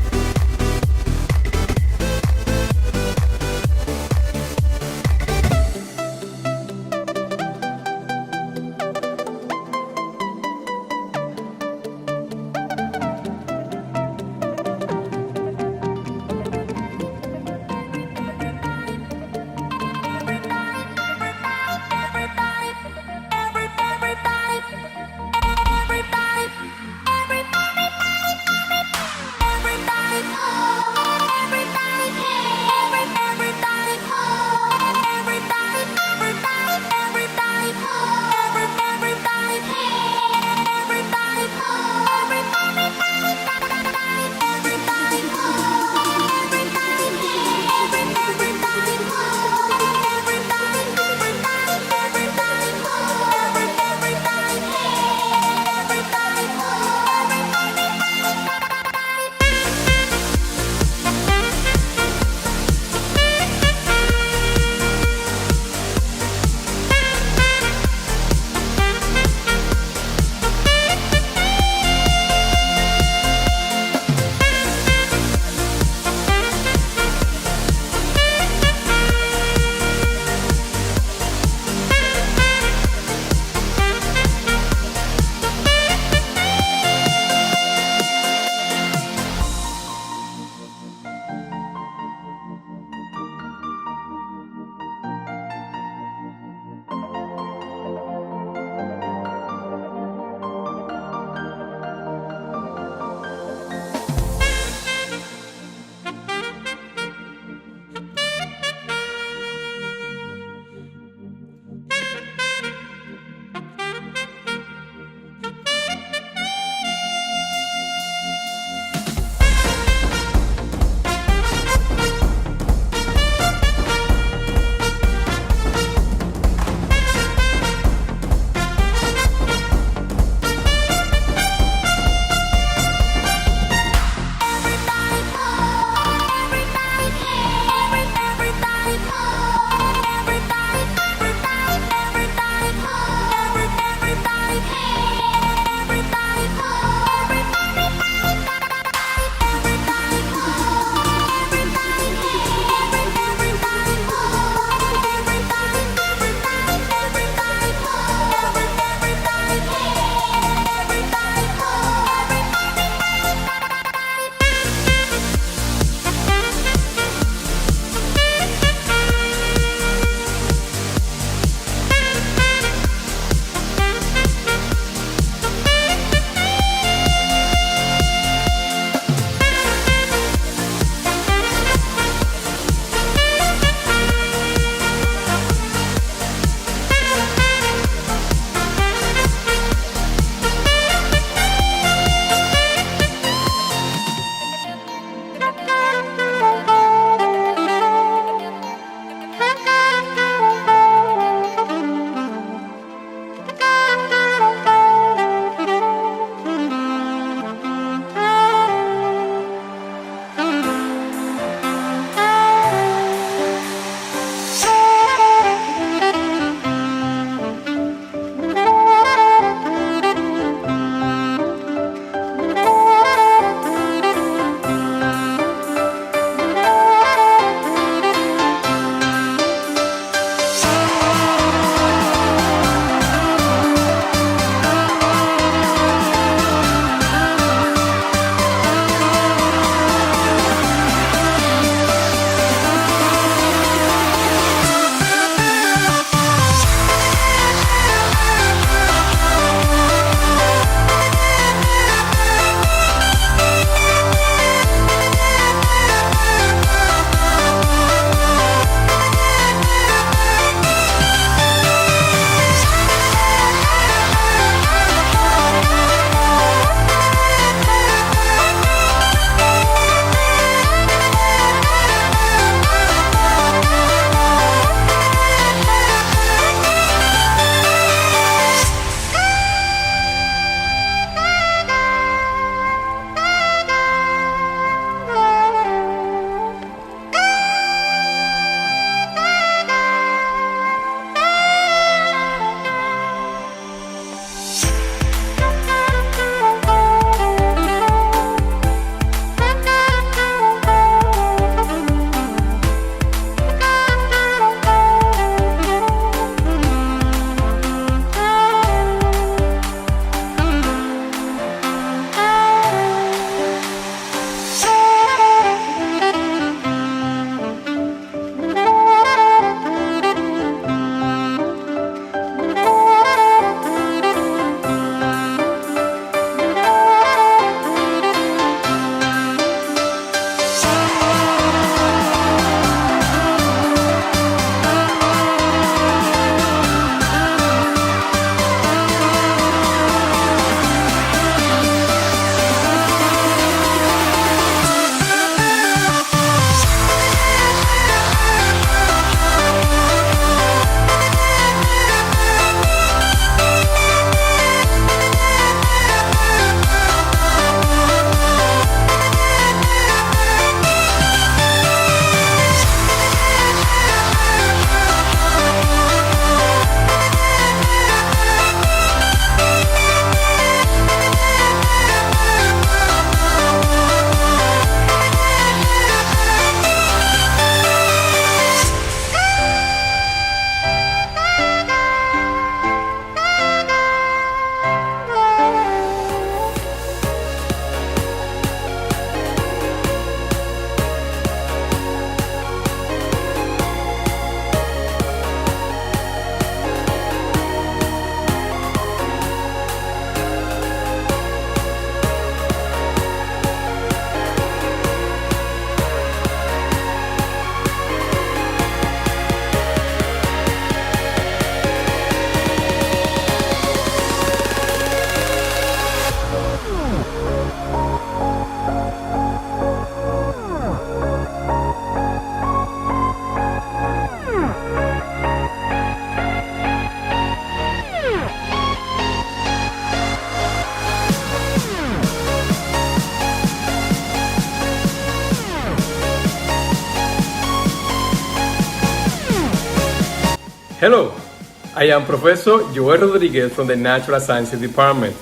[SPEAKER 2] Hello, I am Professor Yoel Rodríguez from the Natural Sciences Department.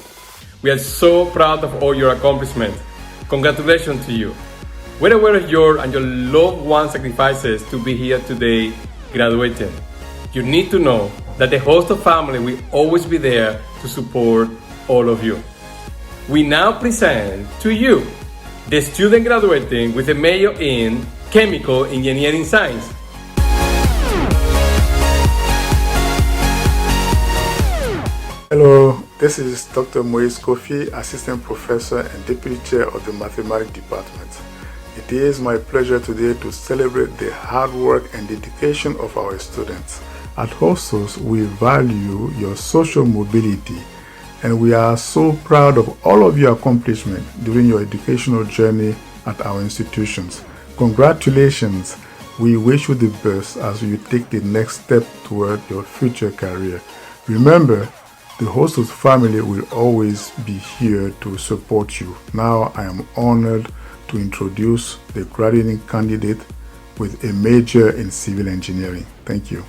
[SPEAKER 2] We are so proud of all your accomplishments. Congratulations to you. We're aware of your and your loved ones' sacrifices to be here today graduating. You need to know that the Hostos family will always be there to support all of you. We now present to you the student graduating with a major in Chemical Engineering Science.
[SPEAKER 9] Hello, this is Dr. Moise Kofi, Assistant Professor and Deputy Chair of the Mathematics Department. It is my pleasure today to celebrate the hard work and dedication of our students. At Hostos, we value your social mobility, and we are so proud of all of your accomplishments during your educational journey at our institutions. Congratulations! We wish you the best as you take the next step toward your future career. Remember, the Hostos family will always be here to support you. Now I am honored to introduce the graduating candidate with a major in civil engineering. Thank you.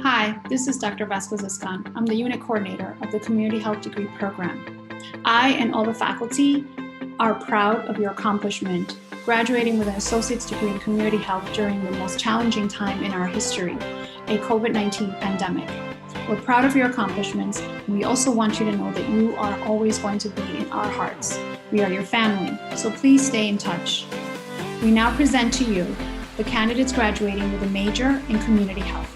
[SPEAKER 10] Hi, this is Dr. Vasquez-Iscan. I'm the unit coordinator of the Community Health Degree Program. I and all the faculty are proud of your accomplishment, graduating with an associate's degree in community health during the most challenging time in our history, a COVID-19 pandemic. We're proud of your accomplishments, and we also want you to know that you are always going to be in our hearts. We are your family, so please stay in touch. We now present to you the candidates graduating with a major in community health.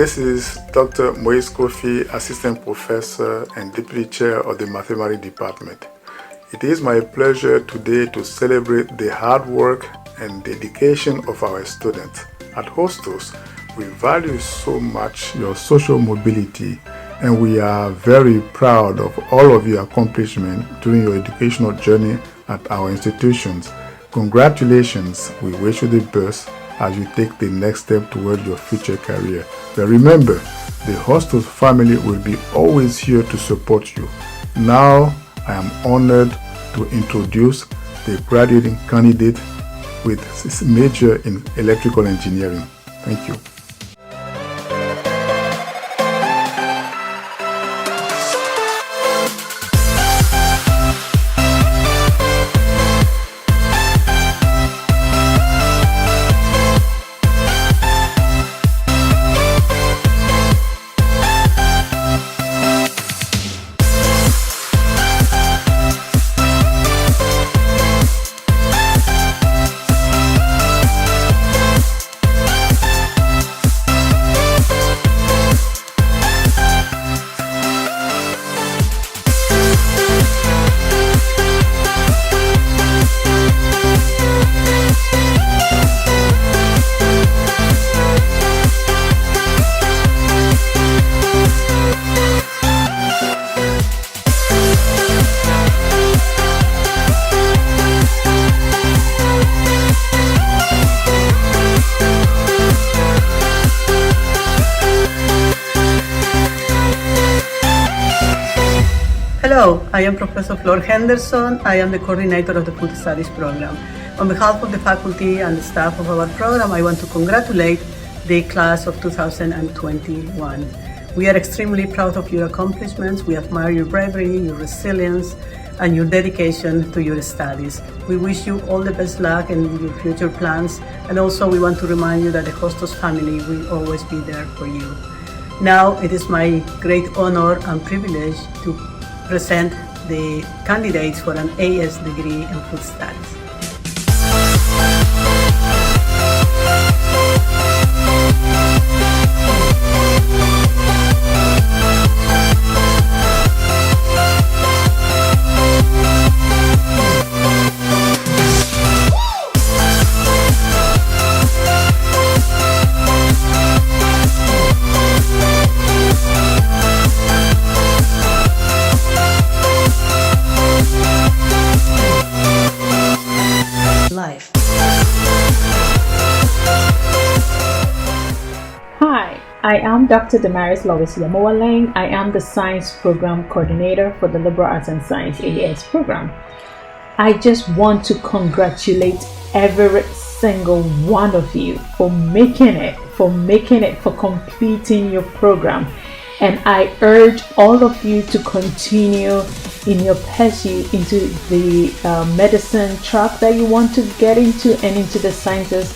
[SPEAKER 9] This is Dr. Moise Kofi, Assistant Professor and Deputy Chair of the Mathematics Department. It is my pleasure today to celebrate the hard work and dedication of our students. At Hostos, we value so much your social mobility, and we are very proud of all of your accomplishments during your educational journey at our institutions. Congratulations. We wish you the best as you take the next step toward your future career. But remember, the Hostos family will be always here to support you. Now, I am honored to introduce the graduating candidate with his major in electrical engineering. Thank you.
[SPEAKER 11] Hello, I am Professor Flor Henderson. I am the coordinator of the Food Studies program. On behalf of the faculty and the staff of our program, I want to congratulate the class of 2021. We are extremely proud of your accomplishments. We admire your bravery, your resilience, and your dedication to your studies. We wish you all the best luck in your future plans. And also we want to remind you that the Hostos family will always be there for you. Now it is my great honor and privilege to present the candidates for an AS degree in food studies.
[SPEAKER 12] I am Dr. Damaris-Lois. I am the Science Program Coordinator for the Liberal Arts and Science AS program. I just want to congratulate every single one of you for making it, for completing your program. And I urge all of you to continue in your pursuit into the medicine track that you want to get into and into the sciences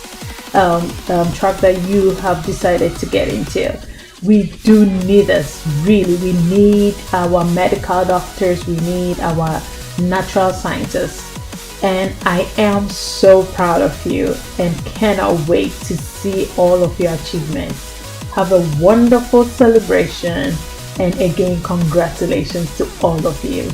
[SPEAKER 12] track that you have decided to get into. We do need this, really. We need our medical doctors, we need our natural scientists. And I am so proud of you and cannot wait to see all of your achievements. Have a wonderful celebration, and again, congratulations to all of you.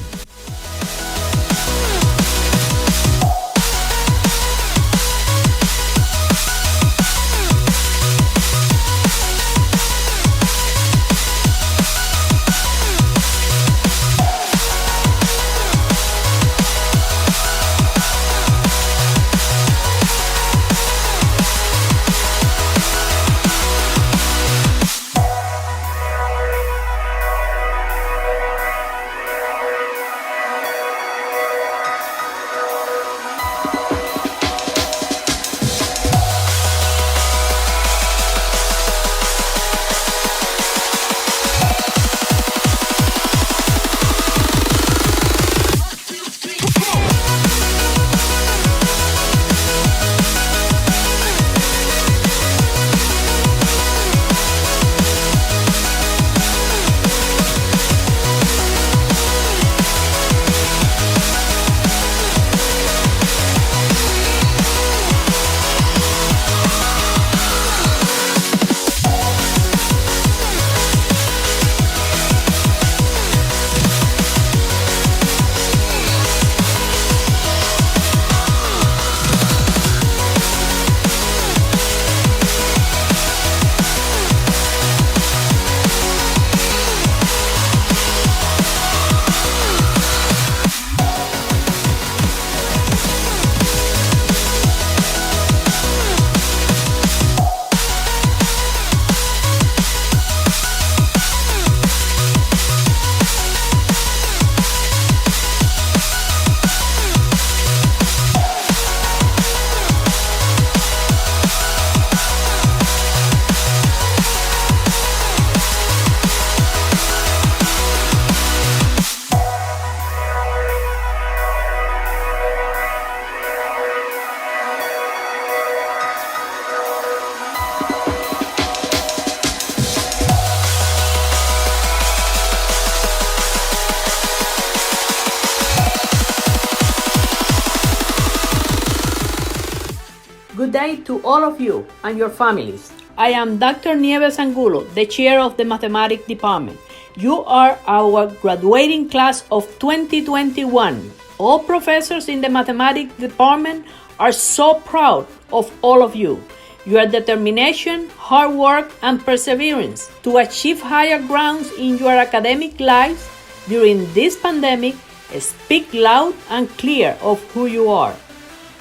[SPEAKER 13] good day to all of you and your families. I am Dr. Nieves Angulo, the chair of the Mathematics Department. You are our graduating class of 2021. All professors in the Mathematics Department are so proud of all of you. Your determination, hard work, and perseverance to achieve higher grounds in your academic lives during this pandemic speak loud and clear of who you are.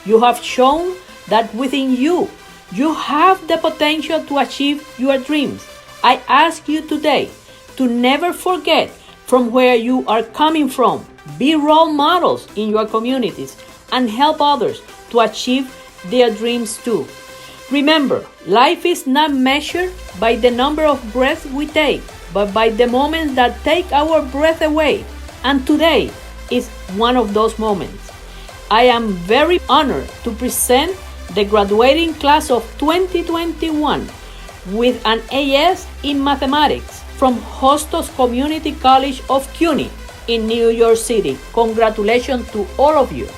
[SPEAKER 13] You have shown that within you have the potential to achieve your dreams. I ask you today to never forget from where you are coming from. Be role models in your communities and help others to achieve their dreams too. Remember, life is not measured by the number of breaths we take, but by the moments that take our breath away. And today is one of those moments. I am very honored to present the graduating class of 2021 with an AS in Mathematics from Hostos Community College of CUNY in New York City. Congratulations to all of you.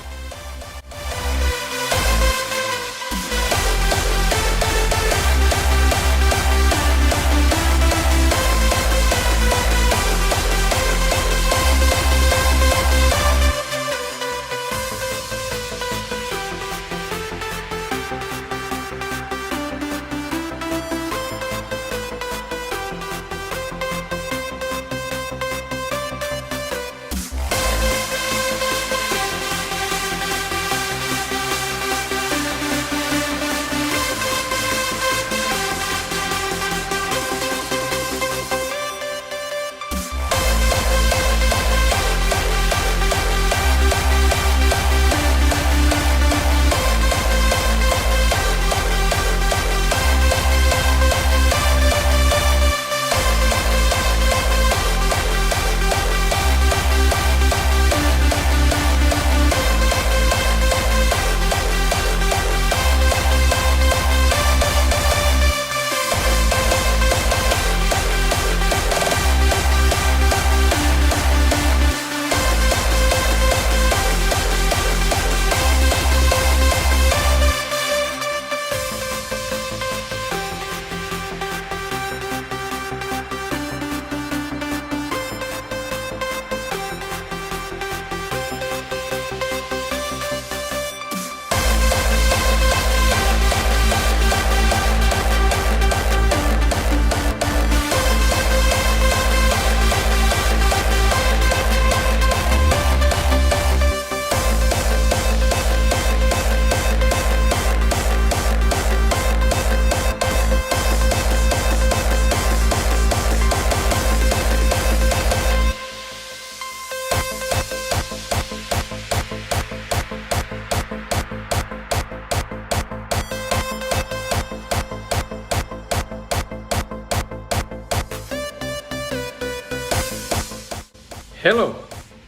[SPEAKER 2] Hello,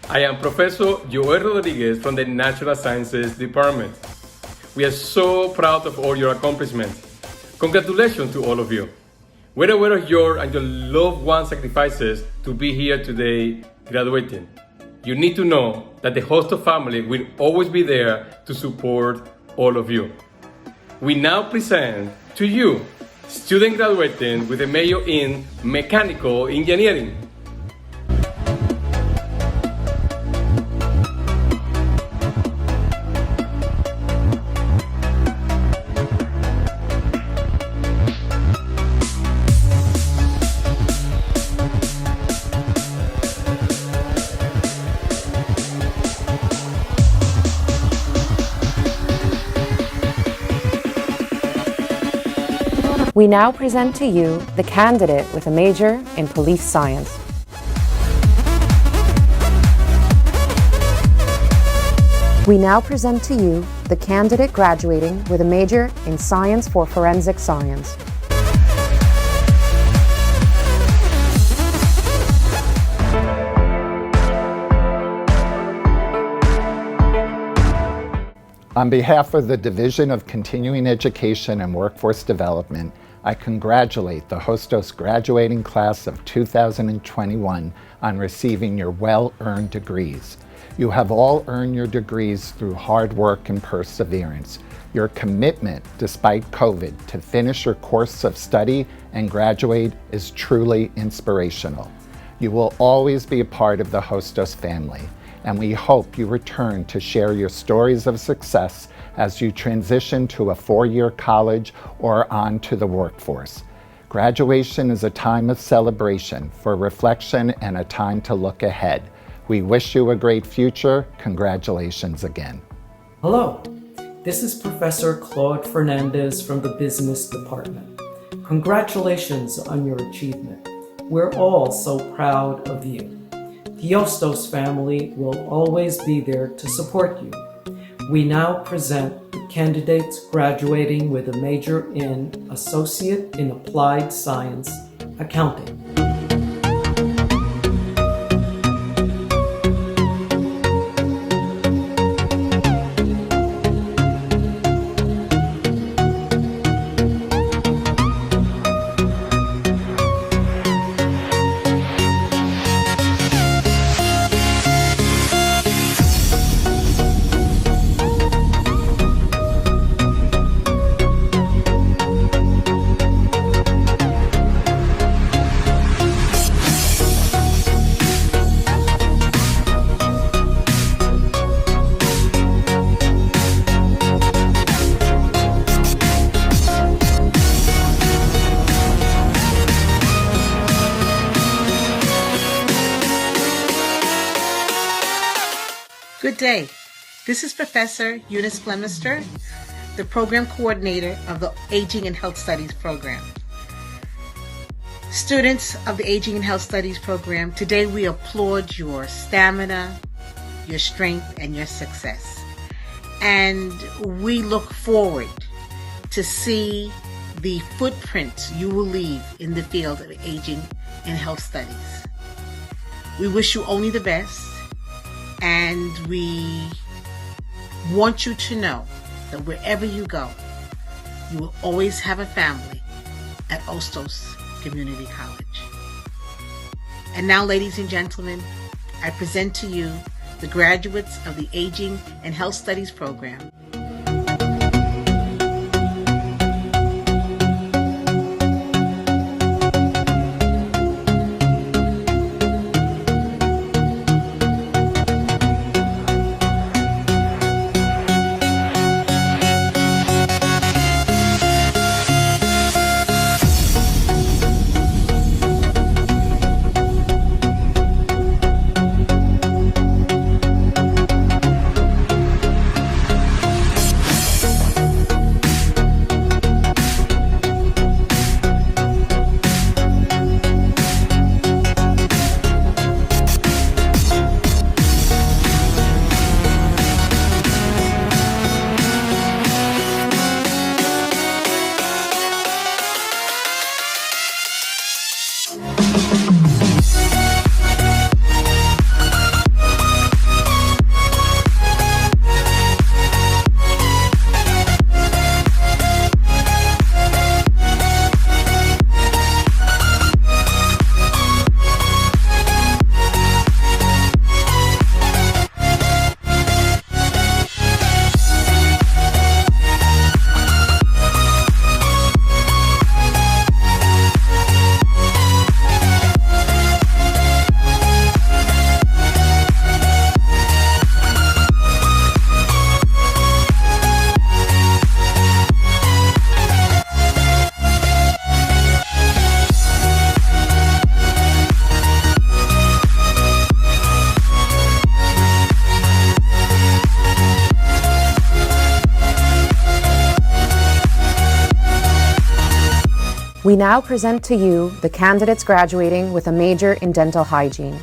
[SPEAKER 2] I am Professor Yoel Rodríguez from the Natural Sciences Department. We are so proud of all your accomplishments. Congratulations to all of you. We're aware of your and your loved ones' sacrifices to be here today graduating. You need to know that the Hostos family will always be there to support all of you. We now present to you student graduating with a major in mechanical engineering.
[SPEAKER 14] We now present to you the candidate with a major in police science. We now present to you the candidate graduating with a major in science for forensic science.
[SPEAKER 23] On behalf of the Division of Continuing Education and Workforce Development, I congratulate the Hostos graduating class of 2021 on receiving your well-earned degrees. You have all earned your degrees through hard work and perseverance. Your commitment, despite COVID, to finish your course of study and graduate is truly inspirational. You will always be a part of the Hostos family, and we hope you return to share your stories of success as you transition to a four-year college or on to the workforce. Graduation is a time of celebration, for reflection, and a time to look ahead. We wish you a great future. Congratulations again.
[SPEAKER 8] Hello, this is Professor Claude Fernandez from the Business Department. Congratulations on your achievement. We're all so proud of you. The Hostos family will always be there to support you. We now present the candidates graduating with a major in Associate in Applied Science Accounting.
[SPEAKER 15] Good day. This is Professor Eunice Flemister, the Program Coordinator of the Aging and Health Studies Program. Students of the Aging and Health Studies Program, today we applaud your stamina, your strength, and your success. And we look forward to see the footprint you will leave in the field of Aging and Health Studies. We wish you only the best. And we want you to know that wherever you go, you will always have a family at Hostos Community College. And now, ladies and gentlemen, I present to you the graduates of the Aging and Health Studies program.
[SPEAKER 14] We now present to you the candidates graduating with a major in dental hygiene.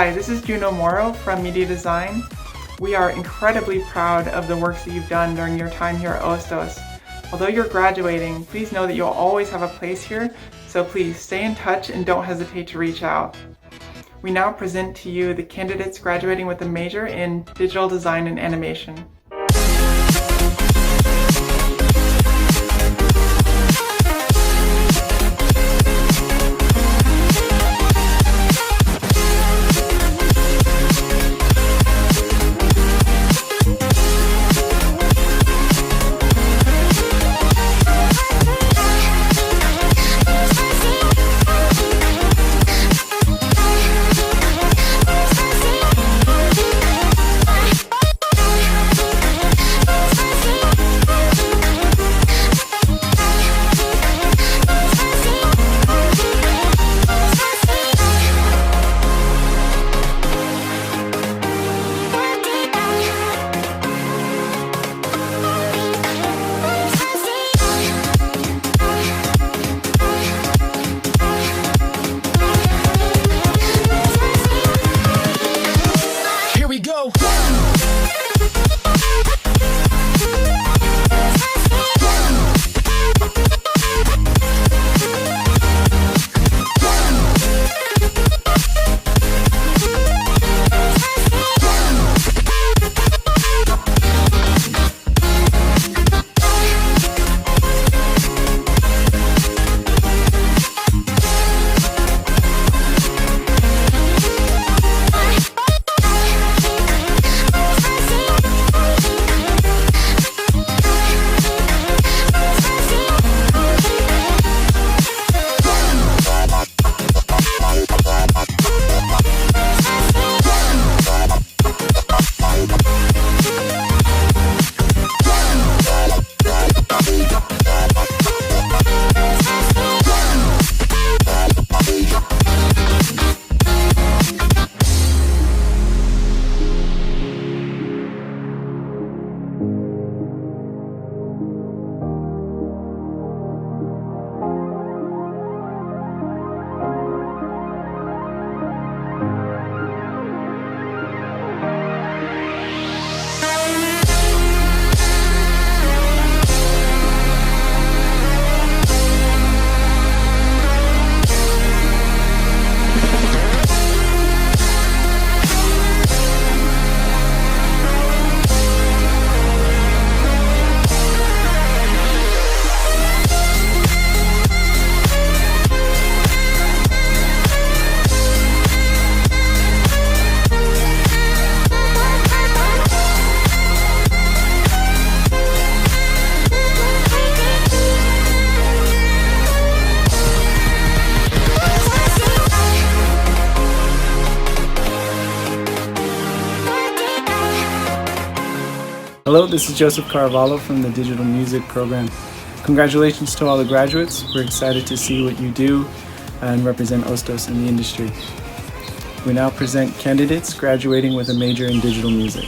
[SPEAKER 16] Hi, this is Juno Morrow from Media Design. We are incredibly proud of the works that you've done during your time here at Hostos. Although you're graduating, please know that you'll always have a place here, so please stay in touch and don't hesitate to reach out. We now present to you the candidates graduating with a major in digital design and animation.
[SPEAKER 17] Hello, this is Joseph Carvalho from the Digital Music Program. Congratulations to all the graduates. We're excited to see what you do and represent Hostos in the industry. We now present candidates graduating with a major in digital music.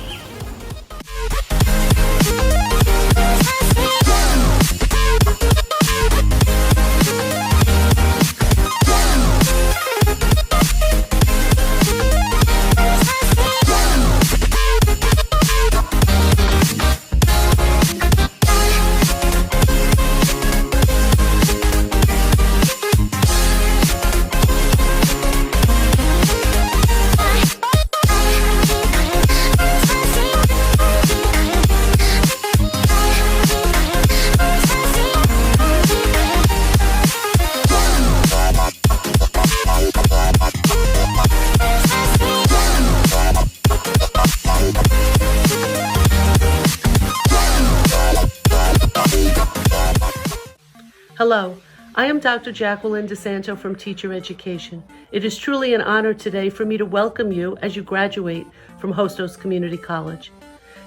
[SPEAKER 18] Hello, I am Dr. Jacqueline DeSanto from Teacher Education. It is truly an honor today for me to welcome you as you graduate from Hostos Community College.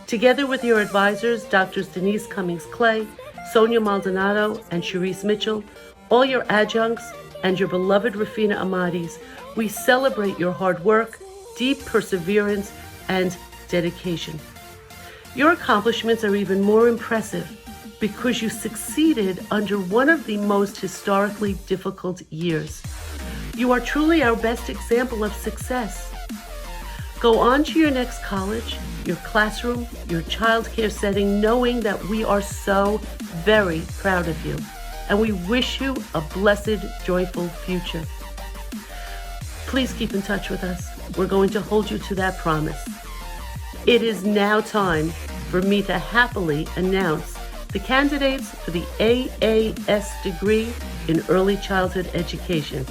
[SPEAKER 18] Together with your advisors, Drs. Denise Cummings-Clay, Sonia Maldonado, and Cherise Mitchell, all your adjuncts, and your beloved Rafina Amadis, we celebrate your hard work, deep perseverance, and dedication. Your accomplishments are even more impressive because you succeeded under one of the most historically difficult years. You are truly our best example of success. Go on to your next college, your classroom, your childcare setting, knowing that we are so very proud of you, and we wish you a blessed, joyful future. Please keep in touch with us. We're going to hold you to that promise. It is now time for me to happily announce the candidates for the AAS degree in early childhood education.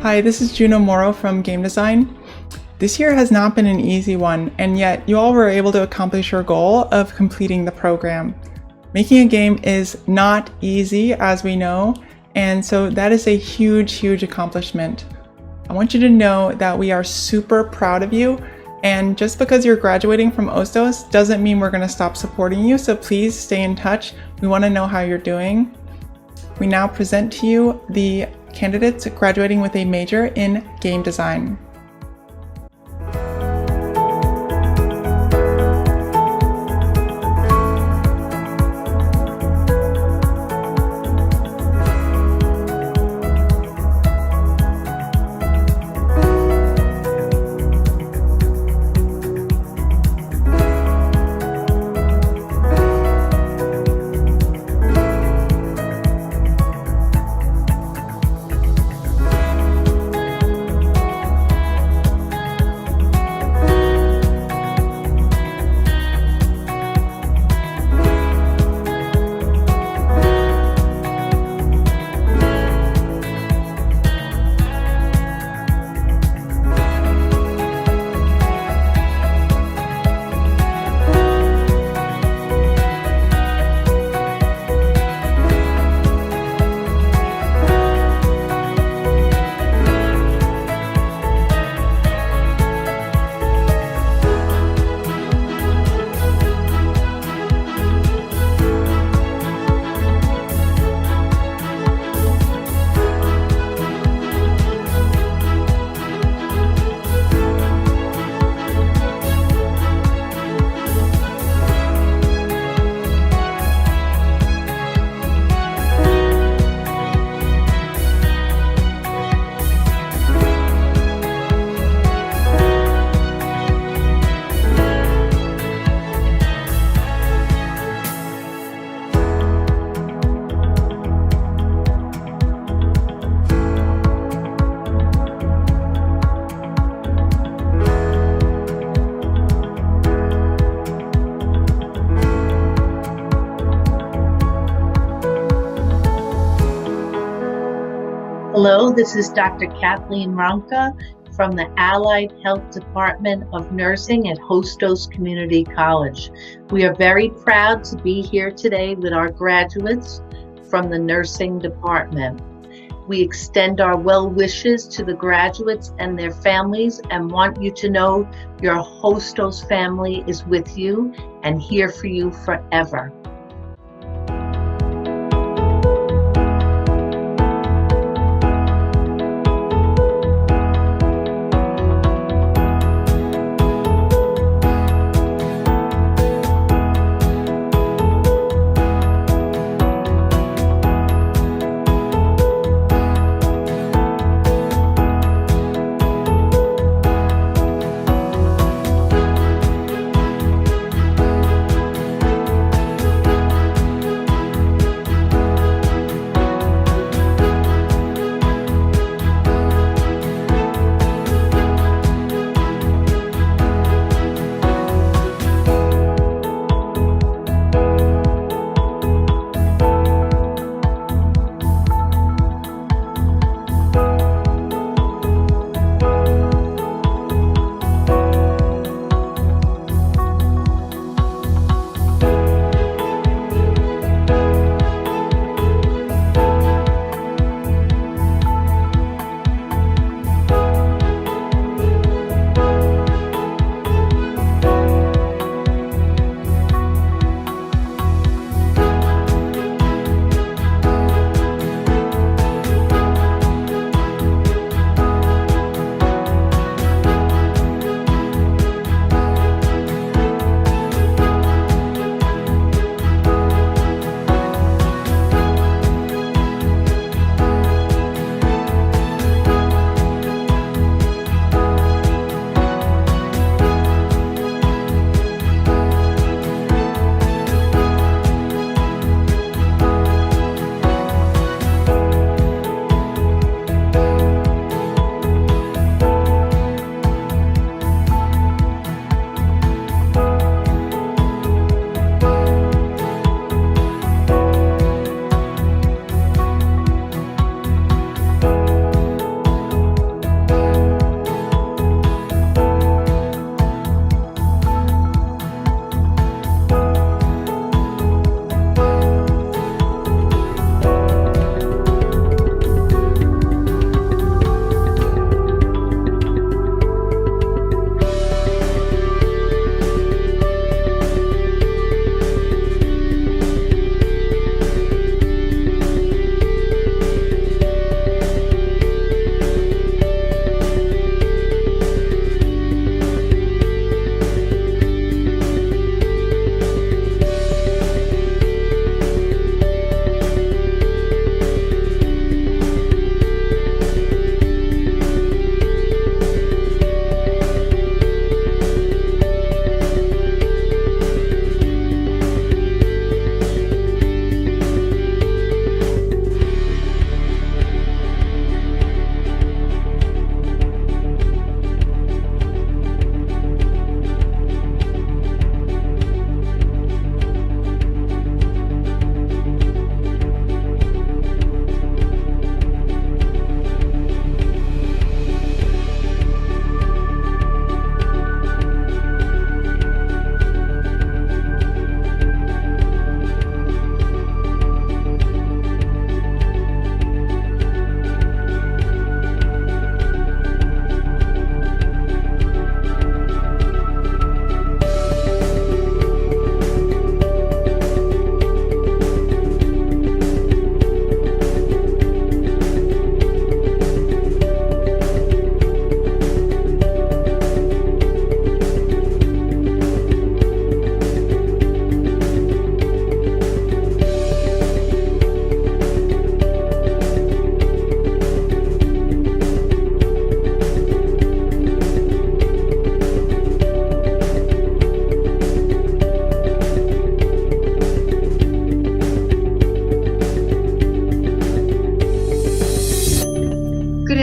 [SPEAKER 16] Hi, this is Juno Moro from Game Design. This year has not been an easy one, and yet you all were able to accomplish your goal of completing the program. Making a game is not easy, as we know, and so that is a huge, huge accomplishment. I want you to know that we are super proud of you, and just because you're graduating from Hostos doesn't mean we're going to stop supporting you, so please stay in touch. We want to know how you're doing. We now present to you the candidates graduating with a major in game design.
[SPEAKER 1] Hello, this is Dr. Kathleen Ronka from the Allied Health Department of Nursing at Hostos Community College. We are very proud to be here today with our graduates from the nursing department. We extend our well wishes to the graduates and their families and want you to know your Hostos family is with you and here for you forever.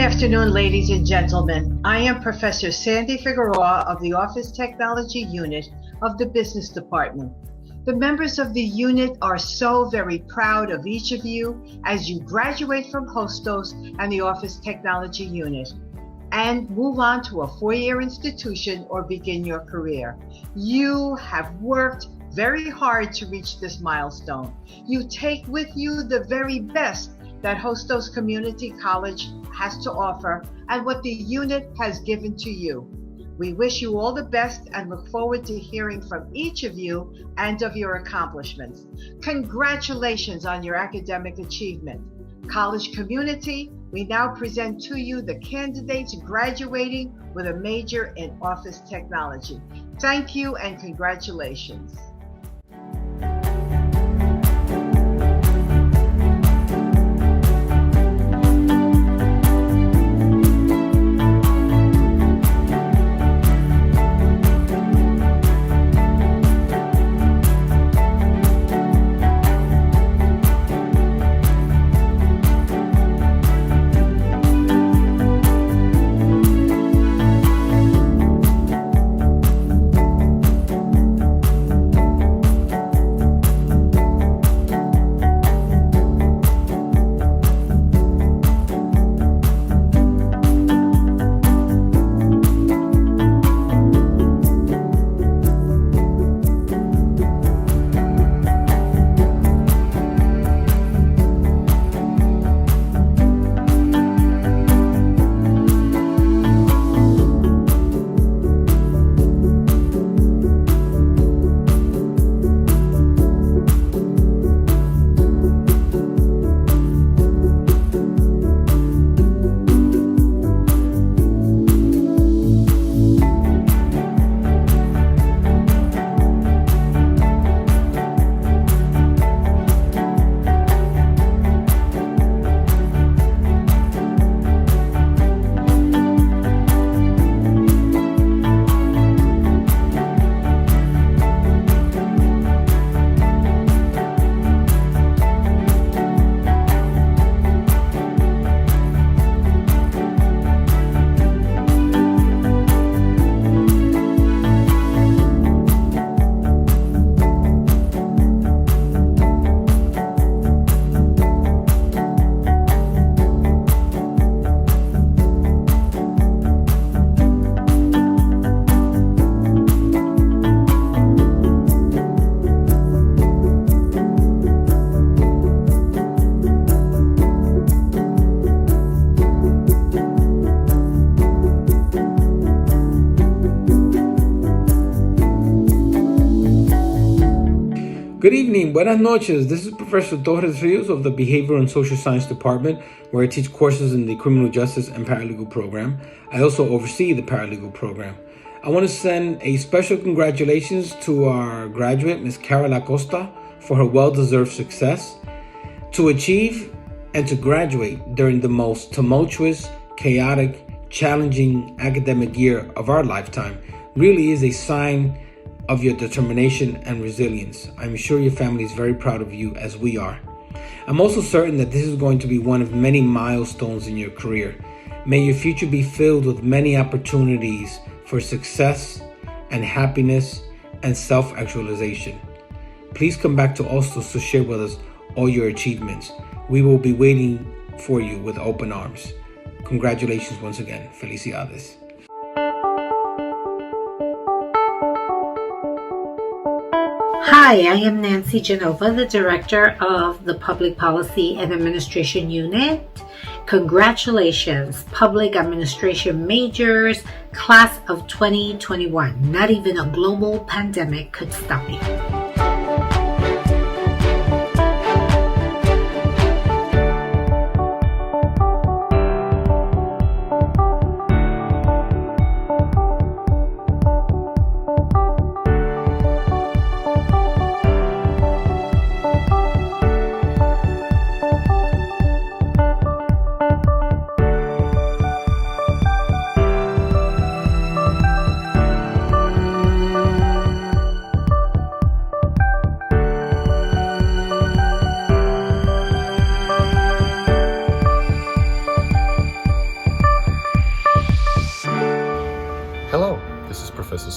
[SPEAKER 19] afternoon, ladies and gentlemen. I am Professor Sandy Figueroa of the Office Technology Unit of the Business Department. The members of the unit are so very proud of each of you as you graduate from Hostos and the Office Technology Unit and move on to a four-year institution or begin your career. You have worked very hard to reach this milestone. You take with you the very best that Hostos Community College has to offer and what the unit has given to you. We wish you all the best and look forward to hearing from each of you and of your accomplishments. Congratulations on your academic achievement. College community, we now present to you the candidates graduating with a major in office technology. Thank you and congratulations.
[SPEAKER 20] Good evening, buenas noches. This is Professor Torres of the Behavioral and Social Science Department, where I teach courses in the Criminal Justice and Paralegal program. I also oversee the Paralegal program. I want to send a special congratulations to our graduate, Ms. Carol Acosta, for her well-deserved success. To achieve and to graduate during the most tumultuous, chaotic, challenging academic year of our lifetime really is a sign of your determination and resilience. I'm sure your family is very proud of you, as we are. I'm also certain that this is going to be one of many milestones in your career. May your future be filled with many opportunities for success and happiness and self-actualization. Please come back to Hostos to share with us all your achievements. We will be waiting for you with open arms. Congratulations once again. Felicidades.
[SPEAKER 22] Hi, I am Nancy Genova, the Director of the Public Policy and Administration Unit. Congratulations, Public Administration Majors, Class of 2021. Not even a global pandemic could stop you.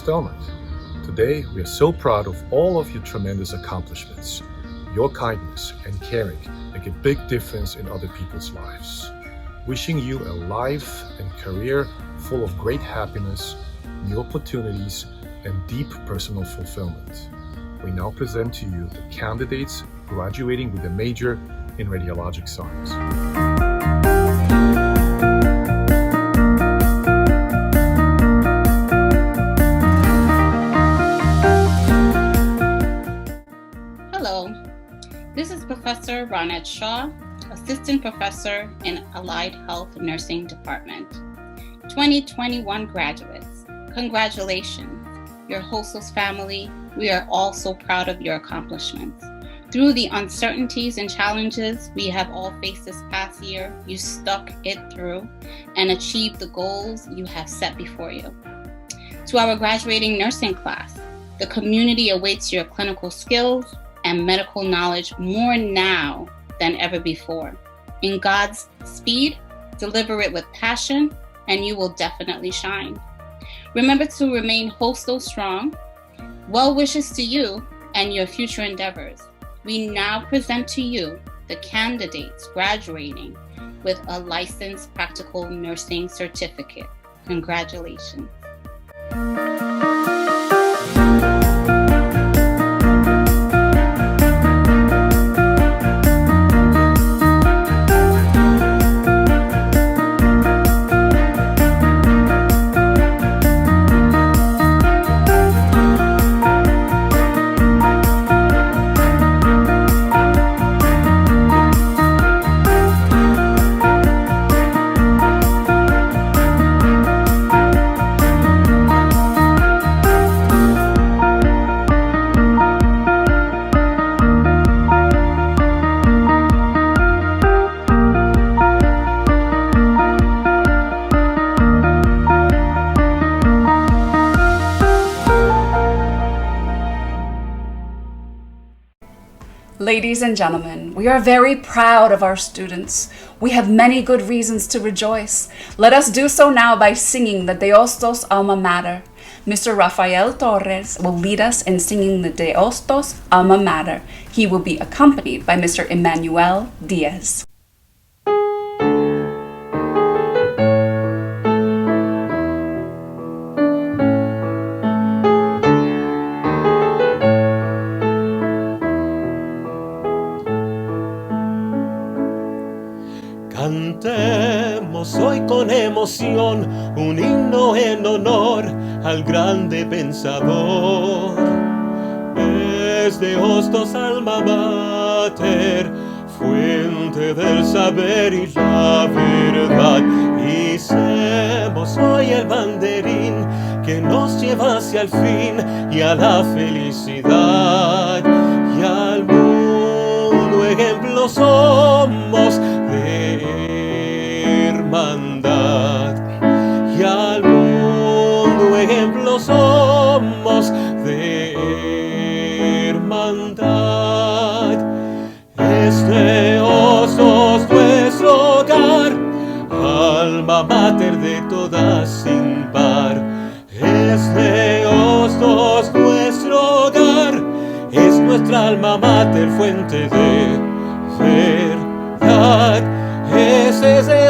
[SPEAKER 3] stomach. Today, we are so proud of all of your tremendous accomplishments. Your kindness and caring make a big difference in other people's lives. Wishing you a life and career full of great happiness, new opportunities, and deep personal fulfillment. We now present to you the candidates graduating with a major in radiologic science.
[SPEAKER 6] Hello, this is Professor Ronette Shaw, Assistant Professor in Allied Health Nursing Department. 2021 graduates, congratulations. Your Hostos family, we are all so proud of your accomplishments. Through the uncertainties and challenges we have all faced this past year, you stuck it through and achieved the goals you have set before you. To our graduating nursing class, the community awaits your clinical skills and medical knowledge more now than ever before. In God's speed, deliver it with passion, and you will definitely shine. Remember to remain Hostos strong. Well wishes to you and your future endeavors. We now present to you the candidates graduating with a licensed practical nursing certificate. Congratulations.
[SPEAKER 21] Ladies and gentlemen, we are very proud of our students. We have many good reasons to rejoice. Let us do so now by singing the De Hostos Alma Mater. Mr. Rafael Torres will lead us in singing the De Hostos Alma Mater. He will be accompanied by Mr. Emanuel Diaz.
[SPEAKER 24] Cantemos hoy con emoción un himno en honor al grande pensador. Es de Hostos alma mater, fuente del saber y la verdad. Hicemos hoy el banderín que nos lleva hacia el fin y a la felicidad. Y al mundo ejemplo somos de hermandad, y al mundo ejemplo somos de hermandad. Este Hostos nuestro hogar, alma mater de todas sin par. Este Hostos nuestro hogar, es nuestra alma mater, fuente de verdad. Ese es de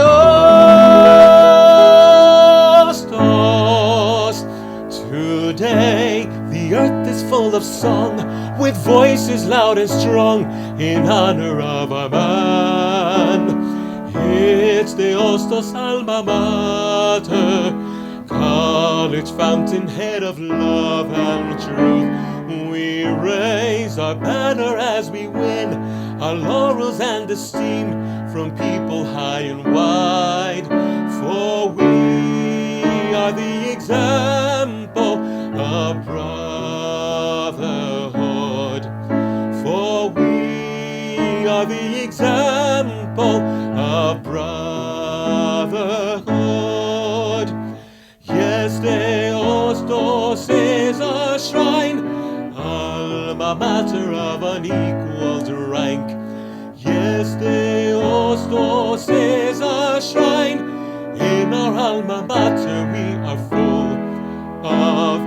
[SPEAKER 24] Hostos. Today the earth is full of song, with voices loud and strong in honor of our man. It's the Hostos alma mater, college fountainhead of love and truth. We raise our banner as we win our laurels and esteem from people high and wide. For we are the example of brotherhood. For we are the example of brotherhood. Yes, De Hostos is a shrine, alma mater of unequaled rank. Yes, De Hostos is a shrine, in our alma mater we are full of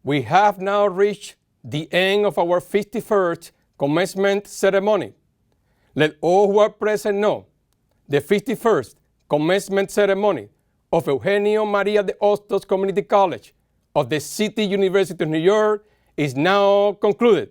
[SPEAKER 2] We have now reached the end of our 51st Commencement Ceremony. Let all who are present know the 51st Commencement Ceremony of Eugenio Maria de Hostos Community College of the City University of New York is now concluded.